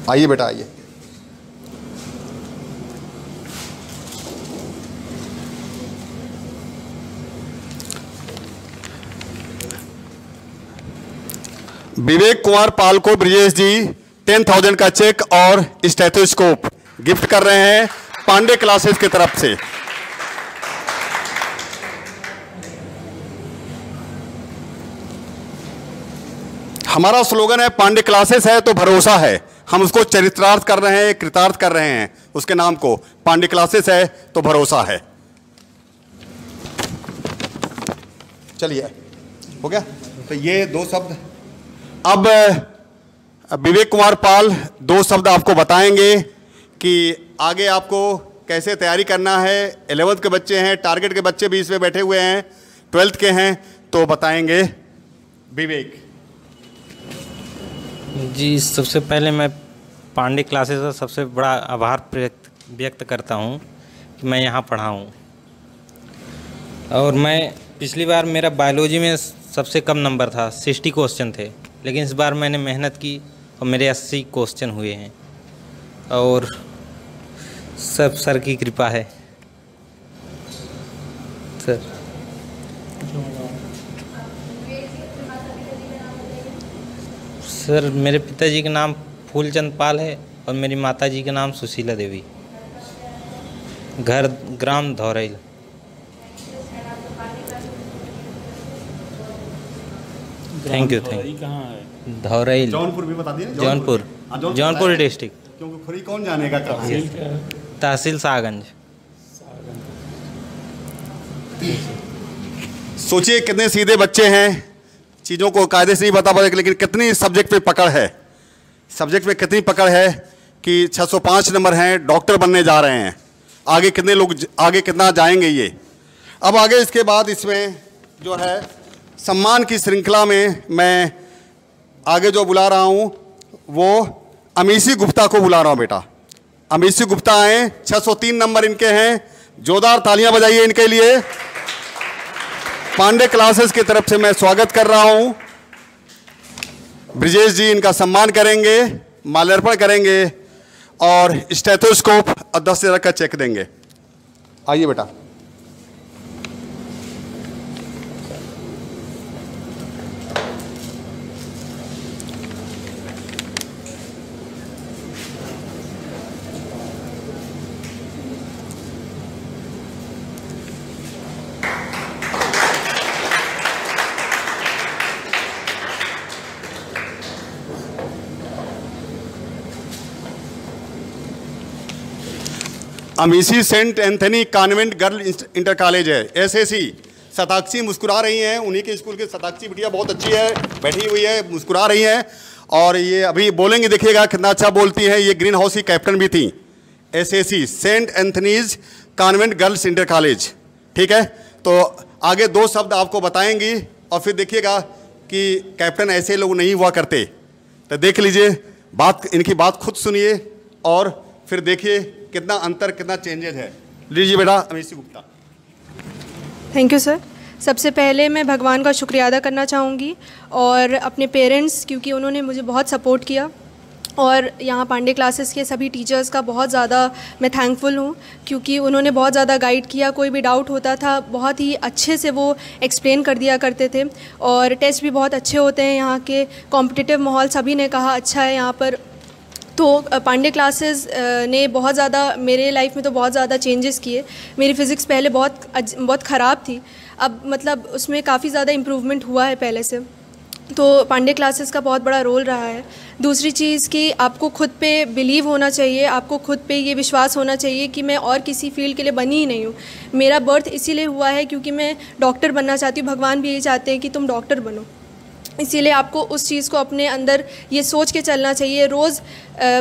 आइए बेटा, आइए। विवेक कुमार पाल को ब्रिजेश जी 10,000 का चेक और स्टेथोस्कोप गिफ्ट कर रहे हैं पांडे क्लासेस की तरफ से। हमारा स्लोगन है, पांडे क्लासेस है तो भरोसा है। हम उसको चरित्रार्थ कर रहे हैं, कृतार्थ कर रहे हैं उसके नाम को। पांडे क्लासेस है तो भरोसा है। चलिए, हो गया। तो ये 2 शब्द अब विवेक कुमार पाल 2 शब्द आपको बताएंगे कि आगे आपको कैसे तैयारी करना है। 11th के बच्चे हैं, टारगेट के बच्चे भी इसमें बैठे हुए हैं, 12th के हैं, तो बताएंगे विवेक जी। सबसे पहले मैं पांडे क्लासेस का सबसे बड़ा आभार व्यक्त करता हूं कि मैं यहां पढ़ा हूं। और मैं पिछली बार मेरा बायोलॉजी में सबसे कम नंबर था, 60 क्वेश्चन थे, लेकिन इस बार मैंने मेहनत की और मेरे 80 क्वेश्चन हुए हैं, और सब सर की कृपा है। सर सर मेरे पिताजी का नाम फूलचंद पाल है और मेरी माताजी का नाम सुशीला देवी। घर ग्राम धौरैल। Thank you. कहाँ है? धौरई, जौनपुर भी बता दिए। जौनपुर, जौनपुर डिस्ट्रिक्ट। क्योंकि खुरी कौन जानेगा कहाँ है? तहसील शाहगंज। सोचिए कितने सीधे बच्चे हैं, चीज़ों को कायदे से नहीं बता पाते, लेकिन कितनी सब्जेक्ट पे पकड़ है, सब्जेक्ट पे कितनी पकड़ है कि 605 नंबर हैं, डॉक्टर बनने जा रहे हैं। आगे कितने लोग, आगे कितना जाएंगे ये। अब आगे इसके बाद इसमें जो है सम्मान की श्रृंखला में मैं आगे जो बुला रहा हूँ वो अमीसी गुप्ता को बुला रहा हूँ। बेटा अमीसी गुप्ता आए, 603 नंबर इनके हैं, जोरदार तालियां बजाइए इनके लिए। पांडे क्लासेस की तरफ से मैं स्वागत कर रहा हूं। ब्रिजेश जी इनका सम्मान करेंगे, माल्यार्पण करेंगे और स्टेथोस्कोप और 10,000 का चेक देंगे। आइए बेटा। Amisi Saint Anthony Convent girl inter college है, एसएसी। शताक्षी मुस्कुरा रही हैं, उन्हीं के स्कूल की शताक्षी बिटिया बहुत अच्छी है, बैठी हुई है, मुस्कुरा रही हैं और ये अभी बोलेंगे, देखिएगा कितना अच्छा बोलती हैं। ये ग्रीन हाउस की कैप्टन भी थी, SAC saint Anthony's convent girls inter college. ठीक है, तो आगे 2 शब्द आपको बताएंगी और फिर देखिएगा कि कैप्टन ऐसे लोग नहीं हुआ करते। तो देख लीजिए, बात इनकी बात खुद सुनिए और फिर देखिए कितना अंतर, कितना चेंजेस है। लीजिए बेटा Amisi Gupta. Thank you sir. सबसे पहले मैं भगवान का शुक्रिया अदा करना चाहूँगी और अपने पेरेंट्स, क्योंकि उन्होंने मुझे बहुत सपोर्ट किया, और यहाँ पांडे क्लासेस के सभी टीचर्स का बहुत ज़्यादा मैं थैंकफुल हूँ, क्योंकि उन्होंने बहुत ज़्यादा गाइड किया। कोई भी डाउट होता था बहुत ही अच्छे से वो एक्सप्लेन कर दिया करते थे, और टेस्ट भी बहुत अच्छे होते हैं यहाँ के। कॉम्पिटिटिव माहौल सभी ने कहा अच्छा है यहाँ पर। तो पांडे क्लासेस ने बहुत ज़्यादा मेरे लाइफ में तो बहुत ज़्यादा चेंजेस किए। मेरी फ़िज़िक्स पहले बहुत ख़राब थी, अब मतलब उसमें काफ़ी ज़्यादा इम्प्रूवमेंट हुआ है पहले से। तो पांडे क्लासेस का बहुत बड़ा रोल रहा है। दूसरी चीज़ कि आपको खुद पे बिलीव होना चाहिए, आपको खुद पे ये विश्वास होना चाहिए कि मैं और किसी फील्ड के लिए बनी ही नहीं हूँ। मेरा बर्थ इसीलिए हुआ है क्योंकि मैं डॉक्टर बनना चाहती हूँ। भगवान भी यही चाहते हैं कि तुम डॉक्टर बनो, इसीलिए आपको उस चीज़ को अपने अंदर ये सोच के चलना चाहिए। रोज़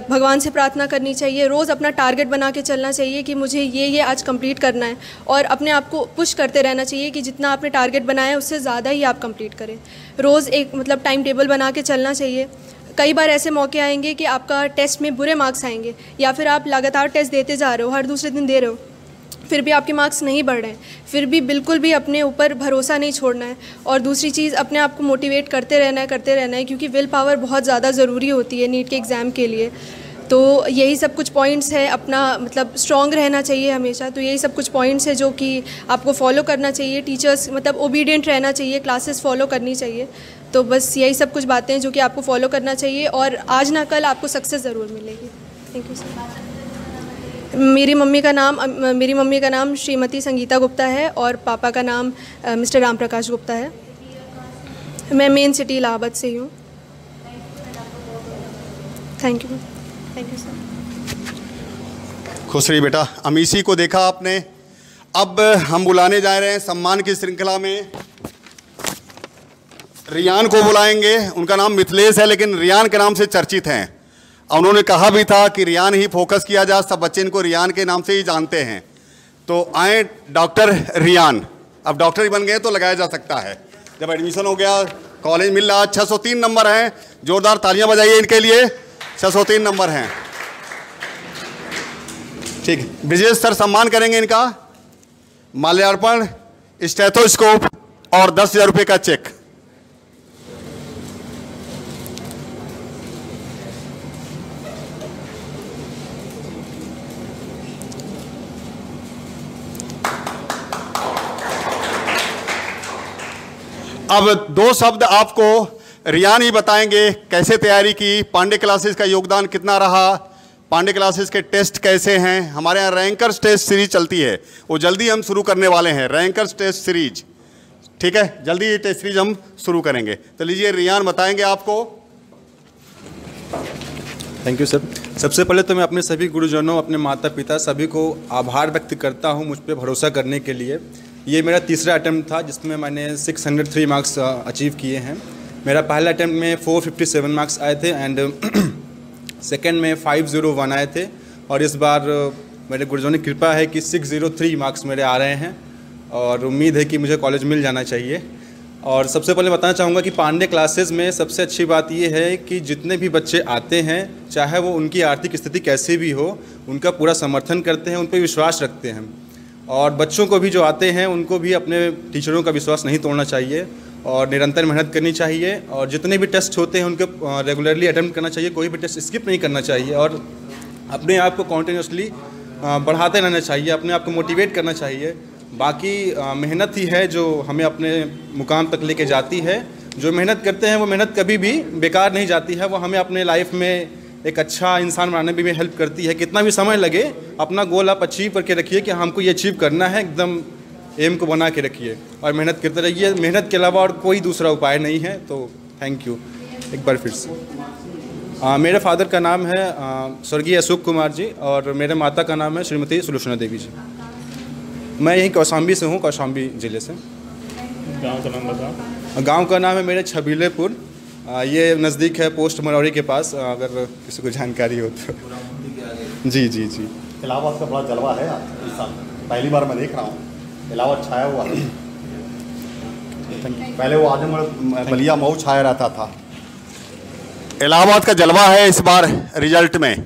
भगवान से प्रार्थना करनी चाहिए, रोज़ अपना टारगेट बना के चलना चाहिए कि मुझे ये आज कंप्लीट करना है, और अपने आप को पुश करते रहना चाहिए कि जितना आपने टारगेट बनाया है उससे ज़्यादा ही आप कंप्लीट करें। रोज़ एक मतलब टाइम टेबल बना के चलना चाहिए। कई बार ऐसे मौके आएंगे कि आपका टेस्ट में बुरे मार्क्स आएंगे, या फिर आप लगातार टेस्ट देते जा रहे हो, हर दूसरे दिन दे रहे हो, फिर भी आपके मार्क्स नहीं बढ़ रहे हैं, फिर भी बिल्कुल भी अपने ऊपर भरोसा नहीं छोड़ना है। और दूसरी चीज़, अपने आप को मोटिवेट करते रहना है, क्योंकि विल पावर बहुत ज़्यादा ज़रूरी होती है नीट के एग्ज़ाम के लिए। तो यही सब कुछ पॉइंट्स है, अपना मतलब स्ट्रॉन्ग रहना चाहिए हमेशा। तो यही सब कुछ पॉइंट्स है जो कि आपको फॉलो करना चाहिए। टीचर्स मतलब ओबीडियंट रहना चाहिए, क्लासेस फॉलो करनी चाहिए। तो बस यही सब कुछ बातें हैं जो कि आपको फॉलो करना चाहिए, और आज ना कल आपको सक्सेस ज़रूर मिलेगी। Thank you sir. मेरी मम्मी का नाम श्रीमती संगीता गुप्ता है और पापा का नाम मिस्टर राम प्रकाश गुप्ता है। मैं मेन सिटी इलाहाबाद से ही हूँ। Thank you sir. खुश रही बेटा। अमीसी को देखा आपने। अब हम बुलाने जा रहे हैं सम्मान की श्रृंखला में रियान को बुलाएंगे। उनका नाम मिथिलेश है, लेकिन रियान के नाम से चर्चित हैं। उन्होंने कहा भी था कि रियान ही फोकस किया जाए, सब बच्चे इनको रियान के नाम से ही जानते हैं। तो आए डॉक्टर रियान। अब डॉक्टर ही बन गए तो लगाया जा सकता है। जब एडमिशन हो गया, कॉलेज मिल रहा, 603 नंबर हैं, जोरदार तालियां बजाइए इनके लिए। 603 नंबर हैं। ठीक, ब्रिजेश सर सम्मान करेंगे इनका। माल्यार्पण, स्टेथोस्कोप और 10,000 रुपये का चेक। अब 2 शब्द आपको रियान ही बताएंगे, कैसे तैयारी की, पांडे क्लासेस का योगदान कितना रहा, पांडे क्लासेस के टेस्ट कैसे हैं। हमारे यहाँ रैंकर्स टेस्ट सीरीज चलती है, वो जल्दी हम शुरू करने वाले हैं, रैंकर्स टेस्ट सीरीज। ठीक है, जल्दी ये टेस्ट सीरीज हम शुरू करेंगे। तो लीजिए रियान बताएंगे आपको। Thank you sir. सबसे पहले तो मैं अपने सभी गुरुजनों, अपने माता पिता सभी को आभार व्यक्त करता हूं मुझ पर भरोसा करने के लिए। ये मेरा तीसरा अटैम्प्ट था जिसमें मैंने 603 मार्क्स अचीव किए हैं। मेरा पहला अटैम्प्ट में 457 मार्क्स आए थे एंड सेकेंड में 501 आए थे, और इस बार मेरे गुरुजनों की कृपा है कि 603 मार्क्स मेरे आ रहे हैं और उम्मीद है कि मुझे कॉलेज मिल जाना चाहिए। और सबसे पहले बताना चाहूँगा कि पांडे क्लासेस में सबसे अच्छी बात ये है कि जितने भी बच्चे आते हैं, चाहे वो उनकी आर्थिक स्थिति कैसी भी हो, उनका पूरा समर्थन करते हैं, उन पर विश्वास रखते हैं। और बच्चों को भी जो आते हैं उनको भी अपने टीचरों का विश्वास नहीं तोड़ना चाहिए और निरंतर मेहनत करनी चाहिए। और जितने भी टेस्ट होते हैं उनके रेगुलरली अटेम्प्ट करना चाहिए, कोई भी टेस्ट स्किप नहीं करना चाहिए और अपने आप को कॉन्टिन्यूसली बढ़ाते रहना चाहिए, अपने आप को मोटिवेट करना चाहिए। बाकी मेहनत ही है जो हमें अपने मुकाम तक लेके जाती है। जो मेहनत करते हैं वो मेहनत कभी भी बेकार नहीं जाती है, वो हमें अपने लाइफ में एक अच्छा इंसान बनाने में भी हेल्प करती है। कितना भी समय लगे, अपना गोल आप अचीव करके रखिए कि हमको ये अचीव करना है, एकदम एम को बना के रखिए और मेहनत करते रहिए। मेहनत के अलावा और कोई दूसरा उपाय नहीं है। तो थैंक यू एक बार फिर से। मेरे फादर का नाम है स्वर्गीय अशोक कुमार जी और मेरे माता का नाम है श्रीमती सुलोचना देवी जी। मैं यहीं कौशाम्बी से हूँ, कौशाम्बी ज़िले से। गांव का नाम बताओ। गांव का नाम है मेरे छबीलेपुर, ये नज़दीक है पोस्ट मरौरी के पास, अगर किसी को जानकारी हो तो। जी जी जी। इलाहाबाद का बड़ा जलवा है इस साल, पहली बार मैं देख रहा हूँ इलाहाबाद छाया हुआ है। पहले वो आजमगढ़ बलिया मऊ छाया रहता था। इलाहाबाद का जलवा है इस बार रिजल्ट में।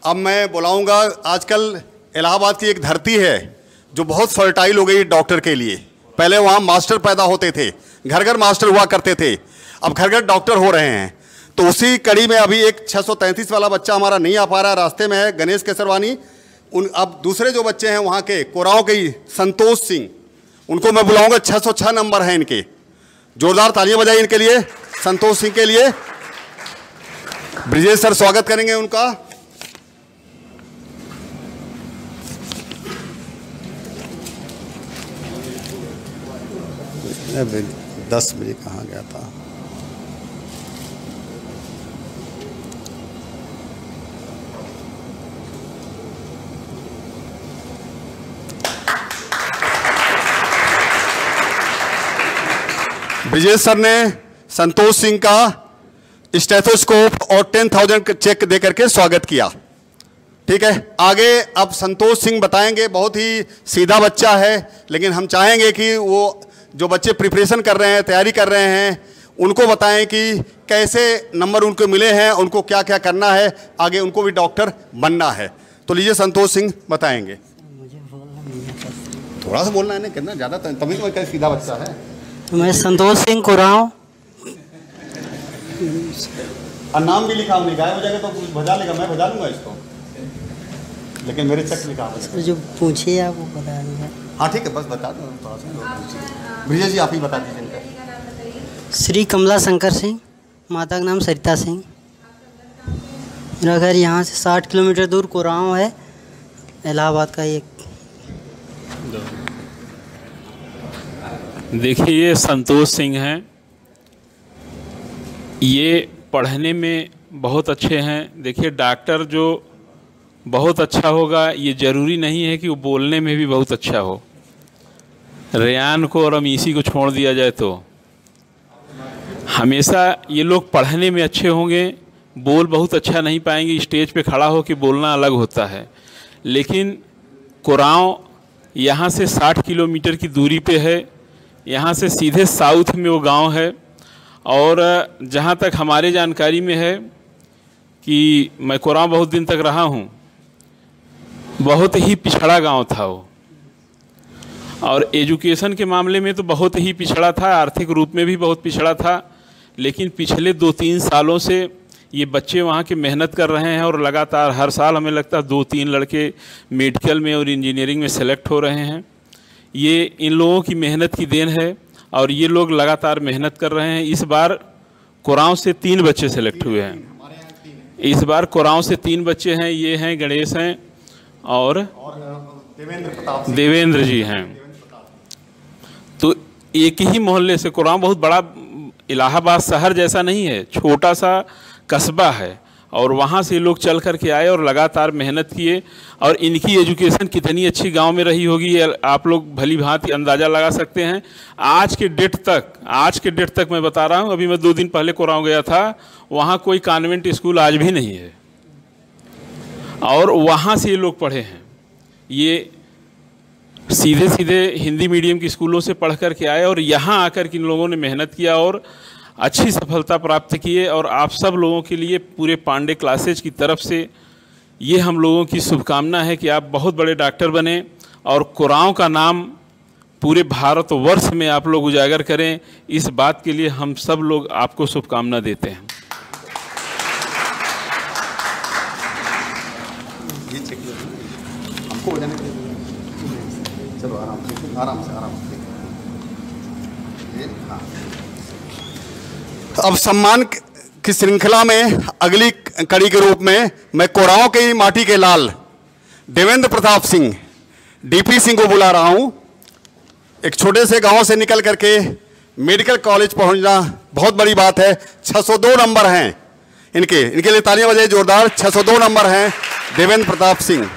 अब मैं बुलाऊंगा, आजकल इलाहाबाद की एक धरती है जो बहुत फर्टाइल हो गई डॉक्टर के लिए। पहले वहाँ मास्टर पैदा होते थे, घर घर मास्टर हुआ करते थे, अब घर घर डॉक्टर हो रहे हैं। तो उसी कड़ी में अभी एक 633 वाला बच्चा हमारा नहीं आ पा रहा, रास्ते में है, गणेश केसरवानी। अब दूसरे जो बच्चे हैं वहाँ के कोराव के ही संतोष सिंह, उनको मैं बुलाऊंगा। 606 नंबर है इनके, जोरदार तालियां बजाइए इनके लिए, संतोष सिंह के लिए। ब्रिजेश सर स्वागत करेंगे उनका। अरे 10 बजे कहाँ गया था। ब्रिजेश सर ने संतोष सिंह का स्टेथोस्कोप और 10,000 चेक दे करके स्वागत किया। ठीक है, आगे अब संतोष सिंह बताएंगे। बहुत ही सीधा बच्चा है, लेकिन हम चाहेंगे कि वो जो बच्चे प्रिपरेशन कर रहे हैं, तैयारी कर रहे हैं, उनको बताएं कि कैसे नंबर उनको मिले हैं, उनको क्या क्या करना है, आगे उनको भी डॉक्टर बनना है। तो लीजिए संतोष सिंह बताएंगे। थोड़ा सा बोलना है ना, कितना ज़्यादा, तभी तो क्या सीधा बच्चा है। मैं संतोष सिंह कुराव। नाम भी लिखा हमने, गायब हो जाएगा तो कुछ भजा लेगा, मैं भजा लूँगा इसको, लेकिन मेरे चेक लिखा है। जो पूछिए आप वो बता दीजिए। हाँ ठीक है, बस बता दो थोड़ा सा। ब्रिजेश जी आप ही बता दीजिए। श्री कमला शंकर सिंह, माता का नाम सरिता सिंह। मेरा घर यहाँ से 60 किलोमीटर दूर कोराव है, इलाहाबाद का। एक देखिए ये संतोष सिंह हैं, ये पढ़ने में बहुत अच्छे हैं। देखिए डॉक्टर जो बहुत अच्छा होगा ये ज़रूरी नहीं है कि वो बोलने में भी बहुत अच्छा हो। रेयान को और अमीसी को छोड़ दिया जाए तो हमेशा ये लोग पढ़ने में अच्छे होंगे, बोल बहुत अच्छा नहीं पाएंगे। स्टेज पे खड़ा हो के बोलना अलग होता है, लेकिन कोराव यहाँ से 60 किलोमीटर की दूरी पे है। यहाँ से सीधे साउथ में वो गांव है और जहाँ तक हमारे जानकारी में है कि मैं कोराव बहुत दिन तक रहा हूँ, बहुत ही पिछड़ा गांव था वो, और एजुकेशन के मामले में तो बहुत ही पिछड़ा था, आर्थिक रूप में भी बहुत पिछड़ा था। लेकिन पिछले 2-3 सालों से ये बच्चे वहाँ के मेहनत कर रहे हैं और लगातार हर साल हमें लगता है 2-3 लड़के मेडिकल में और इंजीनियरिंग में सेलेक्ट हो रहे हैं। ये इन लोगों की मेहनत की देन है और ये लोग लगातार मेहनत कर रहे हैं। इस बार कोराव से 3 बच्चे सेलेक्ट हुए हैं। इस बार कोराव से 3 बच्चे हैं, ये हैं गणेश हैं और देवेंद्र जी हैं। तो एक ही मोहल्ले से, कुरान बहुत बड़ा इलाहाबाद शहर जैसा नहीं है, छोटा सा कस्बा है, और वहाँ से लोग चल कर के आए और लगातार मेहनत किए। और इनकी एजुकेशन कितनी अच्छी गांव में रही होगी ये आप लोग भली भांति अंदाज़ा लगा सकते हैं। आज के डेट तक मैं बता रहा हूँ, अभी मैं 2 दिन पहले कोरांव गया था, वहाँ कोई कॉन्वेंट स्कूल आज भी नहीं है, और वहाँ से ये लोग पढ़े हैं। ये सीधे सीधे हिंदी मीडियम के स्कूलों से पढ़ कर के आए और यहाँ आकर के इन लोगों ने मेहनत किया और अच्छी सफलता प्राप्त किए। और आप सब लोगों के लिए पूरे पांडे क्लासेज की तरफ से ये हम लोगों की शुभकामना है कि आप बहुत बड़े डॉक्टर बने और कुरांव का नाम पूरे भारतवर्ष में आप लोग उजागर करें। इस बात के लिए हम सब लोग आपको शुभकामना देते हैं। हमको हो जाने दीजिए। चलो आराम से आराम से आराम से। हाँ। अब सम्मान की श्रृंखला में अगली कड़ी के रूप में मैं कोरांव के ही माटी के लाल देवेंद्र प्रताप सिंह डीपी सिंह को बुला रहा हूं। एक छोटे से गांव से निकल करके मेडिकल कॉलेज पहुंचना बहुत बड़ी बात है। 602 नंबर हैं इनके लिए तालियां बजाइए जोरदार। 602 नंबर हैं देवेंद्र प्रताप सिंह।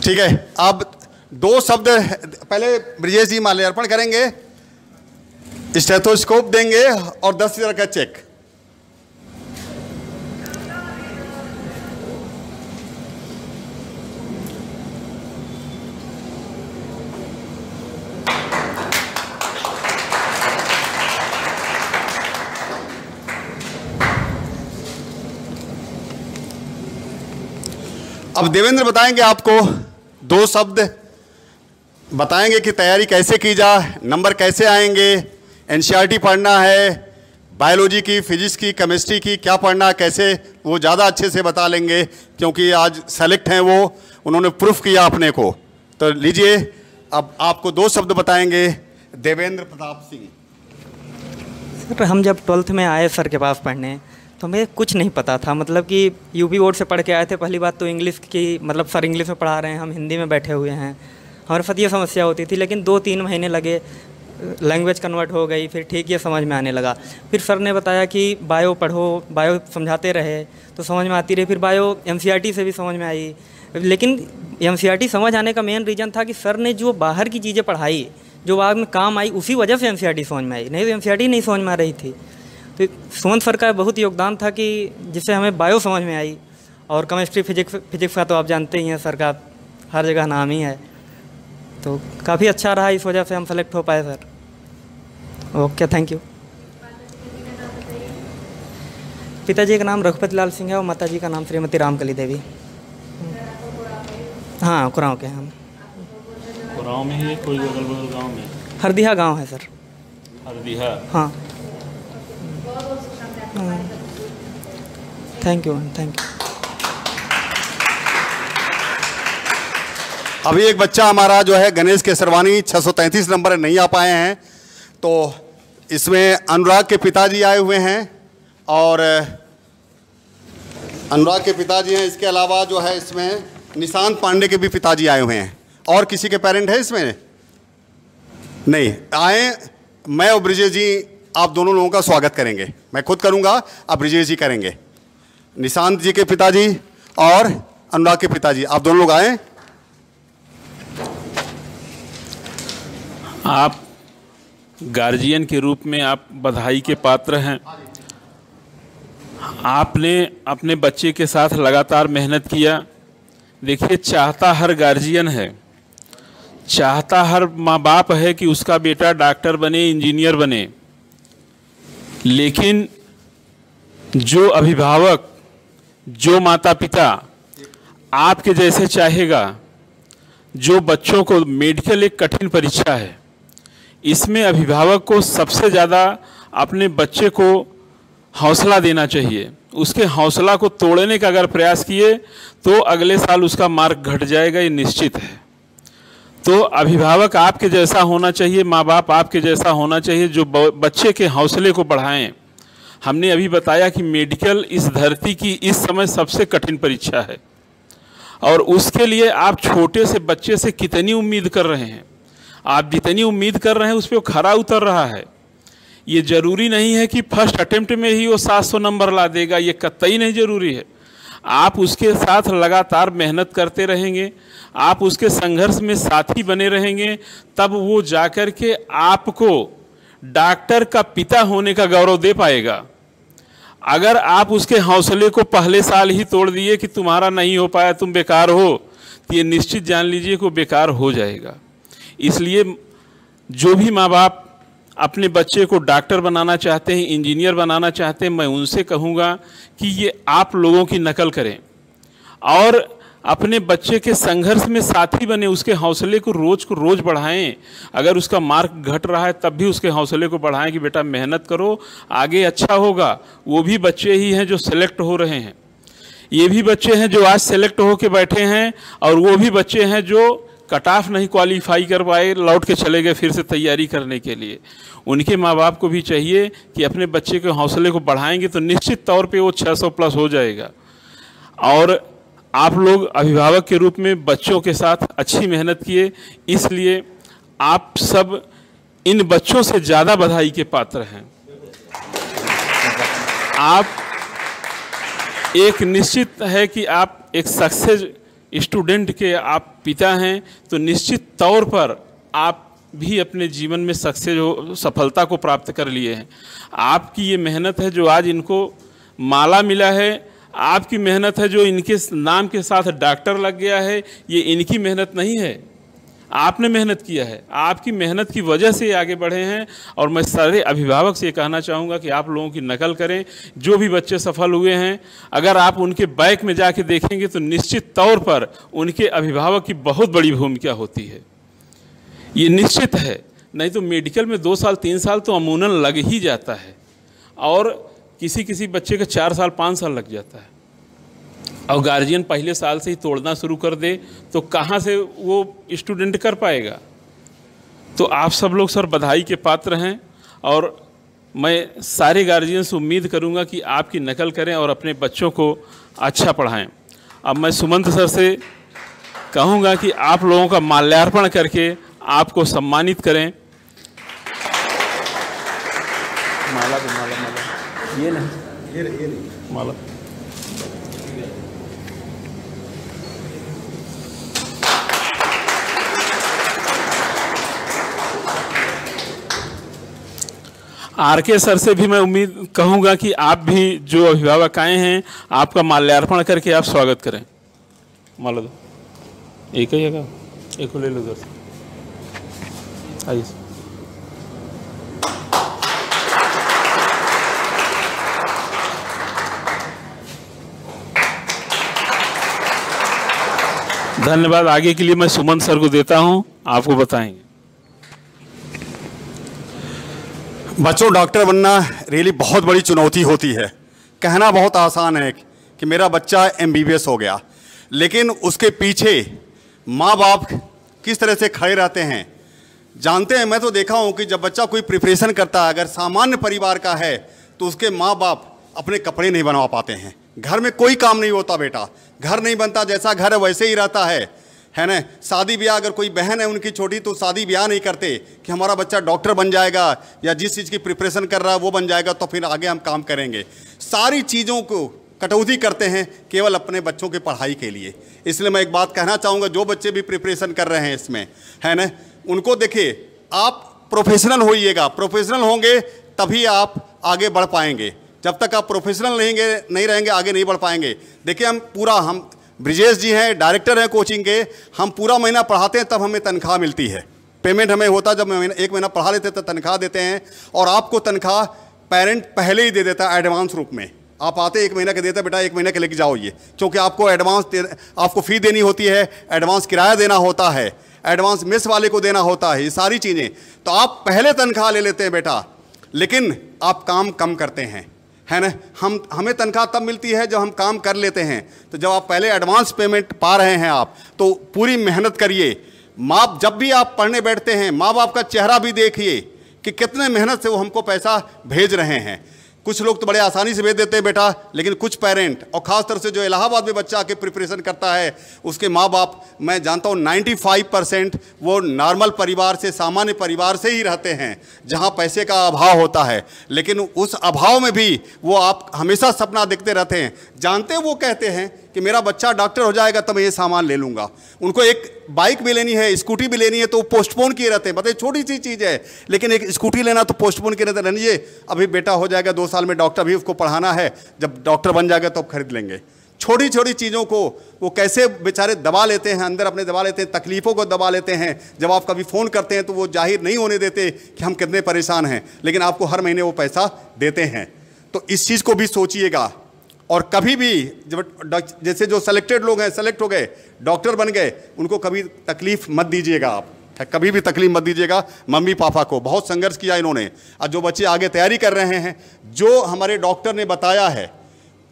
ठीक है, अब 2 शब्द पहले ब्रिजेश जी माल्यार्पण करेंगे, स्टेथोस्कोप देंगे और 10,000 का चेक। अब देवेंद्र बताएंगे आपको 2 शब्द बताएंगे कि तैयारी कैसे की जाए, नंबर कैसे आएंगे, एनसीईआरटी पढ़ना है, बायोलॉजी की, फिजिक्स की, केमिस्ट्री की, क्या पढ़ना कैसे, वो ज़्यादा अच्छे से बता लेंगे क्योंकि आज सेलेक्ट हैं वो, उन्होंने प्रूफ किया अपने को। तो लीजिए, अब आपको 2 शब्द बताएंगे देवेंद्र प्रताप सिंह। सर, हम जब 12th में आए सर के पास पढ़ने तो हमें कुछ नहीं पता था। मतलब कि यूपी बोर्ड से पढ़ के आए थे। पहली बात तो इंग्लिश की, मतलब सर इंग्लिश में पढ़ा रहे हैं, हम हिंदी में बैठे हुए हैं, हमारे साथ ये समस्या होती थी। लेकिन 2-3 महीने लगे, लैंग्वेज कन्वर्ट हो गई, फिर ठीक ये समझ में आने लगा। फिर सर ने बताया कि बायो पढ़ो, बायो समझाते रहे तो समझ में आती रही। फिर बायो एनसीईआरटी से भी समझ में आई। लेकिन एनसीईआरटी समझ आने का मेन रीज़न था कि सर ने जो बाहर की चीज़ें पढ़ाई जो बाद में काम आई, उसी वजह से एनसीईआरटी समझ में आई, नहीं तो एनसीईआरटी नहीं समझ में आ रही थी। तो सुमन सर का बहुत योगदान था कि जिससे हमें बायो समझ में आई। और केमिस्ट्री, फिजिक्स का तो आप जानते ही हैं, सर का हर जगह नाम ही है। तो काफ़ी अच्छा रहा, इस वजह से हम सेलेक्ट हो पाए सर। Okay, thank you. पिताजी का नाम रघुपति लाल सिंह है और माताजी का नाम श्रीमती रामकली देवी। हाँ, कुरांव के हैं हम। कुरांव में ही कोई बगल गाँव में? हरदिहा गांव है सर। हरदिहा? हाँ। Thank you, thank you. अभी एक बच्चा हमारा जो है गणेश केसरवानी 633 नंबर नहीं आ पाए हैं, तो इसमें अनुराग के पिताजी आए हुए हैं और अनुराग के पिताजी हैं। इसके अलावा जो है इसमें निशांत पांडे के भी पिताजी आए हुए हैं। और किसी के पेरेंट है इसमें? नहीं आए। मैं और ब्रिजेश जी आप दोनों लोगों का स्वागत करेंगे। मैं खुद करूंगा, अब ब्रिजेश जी करेंगे। निशांत जी के पिताजी और अनुराग के पिताजी, आप दोनों लोग आए। आप गार्जियन के रूप में आप बधाई के पात्र हैं। आपने अपने बच्चे के साथ लगातार मेहनत किया। देखिए, चाहता हर गार्जियन है, चाहता हर माँ बाप है कि उसका बेटा डॉक्टर बने, इंजीनियर बने। लेकिन जो अभिभावक, जो माता पिता आपके जैसे चाहेगा, जो बच्चों को, मेडिकल एक कठिन परीक्षा है, इसमें अभिभावक को सबसे ज़्यादा अपने बच्चे को हौसला देना चाहिए। उसके हौसला को तोड़ने का अगर प्रयास किए तो अगले साल उसका मार्क घट जाएगा, ये निश्चित है। तो अभिभावक आपके जैसा होना चाहिए, माँ बाप आपके जैसा होना चाहिए, जो बच्चे के हौसले को बढ़ाएं। हमने अभी बताया कि मेडिकल इस धरती की इस समय सबसे कठिन परीक्षा है और उसके लिए आप छोटे से बच्चे से कितनी उम्मीद कर रहे हैं। आप जितनी उम्मीद कर रहे हैं उस पर वो खरा उतर रहा है। ये ज़रूरी नहीं है कि फर्स्ट अटेम्प्ट में ही वो 700 नंबर ला देगा, ये कतई नहीं ज़रूरी है। आप उसके साथ लगातार मेहनत करते रहेंगे, आप उसके संघर्ष में साथी बने रहेंगे, तब वो जाकर के आपको डॉक्टर का पिता होने का गौरव दे पाएगा। अगर आप उसके हौसले को पहले साल ही तोड़ दिए कि तुम्हारा नहीं हो पाया, तुम बेकार हो, तो ये निश्चित जान लीजिए कि वो बेकार हो जाएगा। इसलिए जो भी माँ बाप अपने बच्चे को डॉक्टर बनाना चाहते हैं, इंजीनियर बनाना चाहते हैं, मैं उनसे कहूँगा कि ये आप लोगों की नकल करें और अपने बच्चे के संघर्ष में साथी बने, उसके हौसले को रोज़ बढ़ाएं। अगर उसका मार्क घट रहा है तब भी उसके हौसले को बढ़ाएं कि बेटा मेहनत करो, आगे अच्छा होगा। वो भी बच्चे ही हैं जो सेलेक्ट हो रहे हैं, ये भी बच्चे हैं जो आज सेलेक्ट हो के बैठे हैं, और वो भी बच्चे हैं जो कट ऑफ नहीं क्वालिफाई कर पाए, लौट के चले गए फिर से तैयारी करने के लिए। उनके माँ बाप को भी चाहिए कि अपने बच्चे के हौसले को बढ़ाएंगे तो निश्चित तौर पे वो 600 प्लस हो जाएगा। और आप लोग अभिभावक के रूप में बच्चों के साथ अच्छी मेहनत किए, इसलिए आप सब इन बच्चों से ज़्यादा बधाई के पात्र हैं। आप एक निश्चित है कि आप एक सक्सेस स्टूडेंट के आप पिता हैं, तो निश्चित तौर पर आप भी अपने जीवन में सफलता को प्राप्त कर लिए हैं। आपकी ये मेहनत है जो आज इनको माला मिला है, आपकी मेहनत है जो इनके नाम के साथ डॉक्टर लग गया है, ये इनकी मेहनत नहीं है, आपने मेहनत किया है। आपकी मेहनत की वजह से आगे बढ़े हैं। और मैं सारे अभिभावक से ये कहना चाहूँगा कि आप लोगों की नकल करें। जो भी बच्चे सफल हुए हैं, अगर आप उनके बैक में जाके देखेंगे तो निश्चित तौर पर उनके अभिभावक की बहुत बड़ी भूमिका होती है, ये निश्चित है। नहीं तो मेडिकल में 2 साल 3 साल तो अमूनन लग ही जाता है, और किसी बच्चे का 4 साल 5 साल लग जाता है। और गार्जियन पहले साल से ही तोड़ना शुरू कर दे तो कहाँ से वो स्टूडेंट कर पाएगा। तो आप सब लोग सर बधाई के पात्र हैं, और मैं सारे गार्जियन से उम्मीद करूंगा कि आपकी नकल करें और अपने बच्चों को अच्छा पढ़ाएं। अब मैं सुमंत सर से कहूंगा कि आप लोगों का माल्यार्पण करके आपको सम्मानित करें। माला दो, माला माला ये नहीं, ये नहीं माला। आरके सर से भी मैं उम्मीद कहूँगा कि आप भी जो अभिभावक आए हैं, आपका माल्यार्पण करके आप स्वागत करें। माला दो, एक ही है, एक को ले लो उधर से, आइए। धन्यवाद। आगे के लिए मैं सुमन सर को देता हूं, आपको बताएंगे। बच्चों, डॉक्टर बनना रियली बहुत बड़ी चुनौती होती है। कहना बहुत आसान है कि मेरा बच्चा MBBS हो गया, लेकिन उसके पीछे माँ बाप किस तरह से खड़े रहते हैं जानते हैं। मैं तो देखा हूँ कि जब बच्चा कोई प्रिपरेशन करता है, अगर सामान्य परिवार का है, तो उसके माँ बाप अपने कपड़े नहीं बनवा पाते हैं। घर में कोई काम नहीं होता बेटा, घर नहीं बनता, जैसा घर है वैसे ही रहता है ना। शादी ब्याह, अगर कोई बहन है उनकी छोटी, तो शादी ब्याह नहीं करते कि हमारा बच्चा डॉक्टर बन जाएगा या जिस चीज़ की प्रिपरेशन कर रहा है वो बन जाएगा तो फिर आगे हम काम करेंगे। सारी चीज़ों को कटौती करते हैं केवल अपने बच्चों की पढ़ाई के लिए। इसलिए मैं एक बात कहना चाहूँगा, जो बच्चे भी प्रिपरेशन कर रहे हैं इसमें, है ना, उनको देखिए, आप प्रोफेशनल होइएगा। प्रोफेशनल होंगे तभी आप आगे बढ़ पाएंगे। जब तक आप प्रोफेशनल नहीं रहेंगे आगे नहीं बढ़ पाएंगे। देखिए, हम ब्रिजेश जी हैं, डायरेक्टर हैं कोचिंग के, हम पूरा महीना पढ़ाते हैं तब हमें तनख्वाह मिलती है। पेमेंट हमें होता जब एक महीना पढ़ा लेते तो तनख्वाह देते हैं, और आपको तनख्वाह पेरेंट पहले ही दे देता है एडवांस रूप में। आप आते 1 महीना के देता, बेटा 1 महीना के लेके जाओ ये, क्योंकि आपको आपको फ़ी देनी होती है, एडवांस किराया देना होता है, एडवांस मेस वाले को देना होता है, ये सारी चीज़ें। तो आप पहले तनख्वाह ले लेते हैं बेटा, लेकिन आप काम कम करते हैं, है ना। हमें तनख्वाह तब मिलती है जब हम काम कर लेते हैं। तो जब आप पहले एडवांस पेमेंट पा रहे हैं आप, तो पूरी मेहनत करिए। जब भी आप पढ़ने बैठते हैं, माँ बाप का चेहरा भी देखिए कि कितने मेहनत से वो हमको पैसा भेज रहे हैं। कुछ लोग तो बड़े आसानी से भेज देते हैं बेटा, लेकिन कुछ पेरेंट और ख़ास तरह से जो इलाहाबाद में बच्चा आके प्रिपरेशन करता है, उसके माँ बाप, मैं जानता हूँ 95% वो नॉर्मल परिवार से, सामान्य परिवार से ही रहते हैं, जहाँ पैसे का अभाव होता है। लेकिन उस अभाव में भी वो आप हमेशा सपना देखते रहते हैं। जानते हैं, वो कहते हैं कि मेरा बच्चा डॉक्टर हो जाएगा तो मैं ये सामान ले लूँगा। उनको एक बाइक भी लेनी है, स्कूटी भी लेनी है, तो वो पोस्टपोन किए रहते हैं। बताइए, छोटी सी चीज़ है, लेकिन एक स्कूटी लेना तो पोस्टपोन किए रहते हैं। ये अभी बेटा हो जाएगा 2 साल में डॉक्टर, भी उसको पढ़ाना है, जब डॉक्टर बन जाएगा तो खरीद लेंगे। छोटी छोटी चीज़ों को वो कैसे बेचारे दबा लेते हैं, अंदर अपने दबा लेते हैं, तकलीफ़ों को दबा लेते हैं। जब आप कभी फ़ोन करते हैं तो वो जाहिर नहीं होने देते कि हम कितने परेशान हैं, लेकिन आपको हर महीने वो पैसा देते हैं। तो इस चीज़ को भी सोचिएगा। और कभी भी जब जैसे जो सेलेक्टेड लोग हैं, सेलेक्ट हो गए, डॉक्टर बन गए, उनको कभी तकलीफ़ मत दीजिएगा। आप कभी भी तकलीफ मत दीजिएगा मम्मी पापा को। बहुत संघर्ष किया इन्होंने। और जो बच्चे आगे तैयारी कर रहे हैं, जो हमारे डॉक्टर ने बताया है,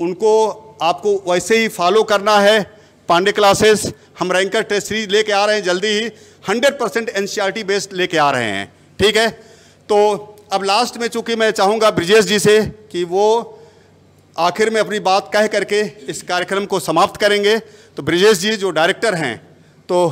उनको आपको वैसे ही फॉलो करना है। पांडे क्लासेस हम रैंकर टेस्ट सीरीज लेके आ रहे हैं, जल्दी ही 100% NCERT बेस्ड लेके आ रहे हैं, ठीक है। तो अब लास्ट में चूँकि मैं चाहूँगा ब्रिजेश जी से कि वो आखिर में अपनी बात कह करके इस कार्यक्रम को समाप्त करेंगे। तो ब्रिजेश जी जो डायरेक्टर हैं, तो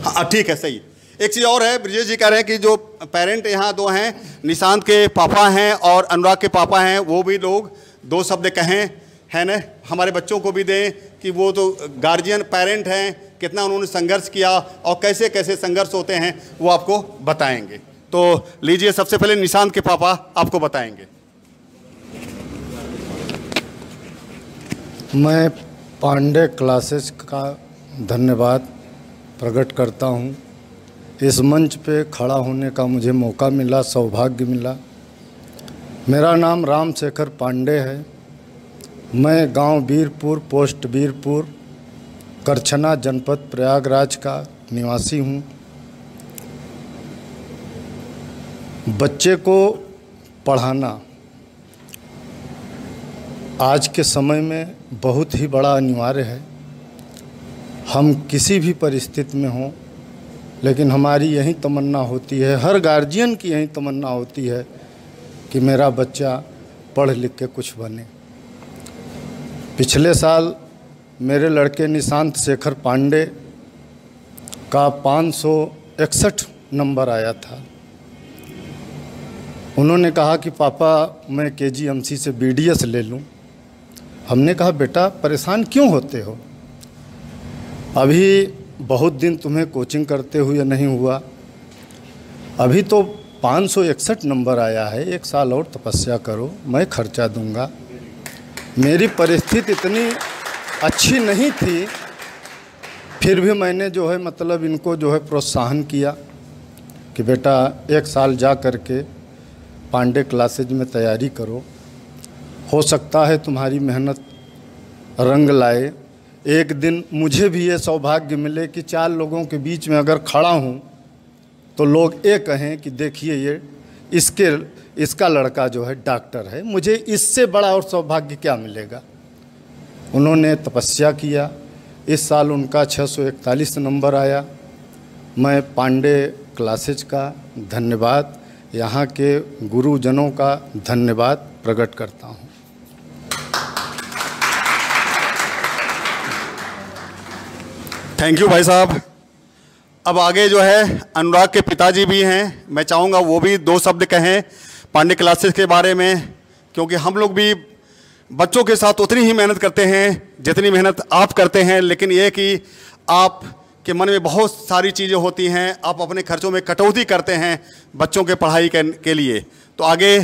हाँ ठीक है, सही। एक चीज़ और है, ब्रिजेश जी कह रहे हैं कि जो पेरेंट यहाँ 2 हैं, निशांत के पापा हैं और अनुराग के पापा हैं, वो भी लोग 2 शब्द कहें, है ना, हमारे बच्चों को भी दें कि वो तो गार्जियन पेरेंट हैं, कितना उन्होंने संघर्ष किया और कैसे कैसे संघर्ष होते हैं वो आपको बताएंगे। तो लीजिए, सबसे पहले निशांत के पापा आपको बताएंगे। मैं पांडे क्लासेस का धन्यवाद प्रकट करता हूँ। इस मंच पे खड़ा होने का मुझे मौका मिला, सौभाग्य मिला। मेरा नाम रामशेखर पांडे है। मैं गांव बीरपुर, पोस्ट बीरपुर, करछना जनपद प्रयागराज का निवासी हूँ। बच्चे को पढ़ाना आज के समय में बहुत ही बड़ा अनिवार्य है। हम किसी भी परिस्थिति में हों, लेकिन हमारी यही तमन्ना होती है, हर गार्जियन की यही तमन्ना होती है कि मेरा बच्चा पढ़ लिख के कुछ बने। पिछले साल मेरे लड़के निशांत शेखर पांडे का 561 नंबर आया था। उन्होंने कहा कि पापा मैं KGMC से BDS ले लूं। हमने कहा बेटा परेशान क्यों होते हो, अभी बहुत दिन तुम्हें कोचिंग करते हुए नहीं हुआ, अभी तो 561 नंबर आया है, 1 साल और तपस्या करो, मैं खर्चा दूंगा। मेरी परिस्थिति इतनी अच्छी नहीं थी, फिर भी मैंने जो है मतलब इनको जो है प्रोत्साहन किया कि बेटा 1 साल जा करके पांडे क्लासेज में तैयारी करो, हो सकता है तुम्हारी मेहनत रंग लाए। एक दिन मुझे भी ये सौभाग्य मिले कि 4 लोगों के बीच में अगर खड़ा हूँ तो लोग ये कहें कि देखिए ये इसका लड़का जो है डॉक्टर है। मुझे इससे बड़ा और सौभाग्य क्या मिलेगा। उन्होंने तपस्या किया। इस साल उनका 641 नंबर आया। मैं पांडे क्लासेज का धन्यवाद, यहाँ के गुरुजनों का धन्यवाद प्रकट करता हूँ। थैंक यू भाई साहब। अब आगे जो है अनुराग के पिताजी भी हैं, मैं चाहूँगा वो भी 2 शब्द कहें पांडे क्लासेस के बारे में, क्योंकि हम लोग भी बच्चों के साथ उतनी ही मेहनत करते हैं जितनी मेहनत आप करते हैं, लेकिन ये कि आप के मन में बहुत सारी चीज़ें होती हैं, आप अपने खर्चों में कटौती करते हैं बच्चों के पढ़ाई के लिए। तो आगे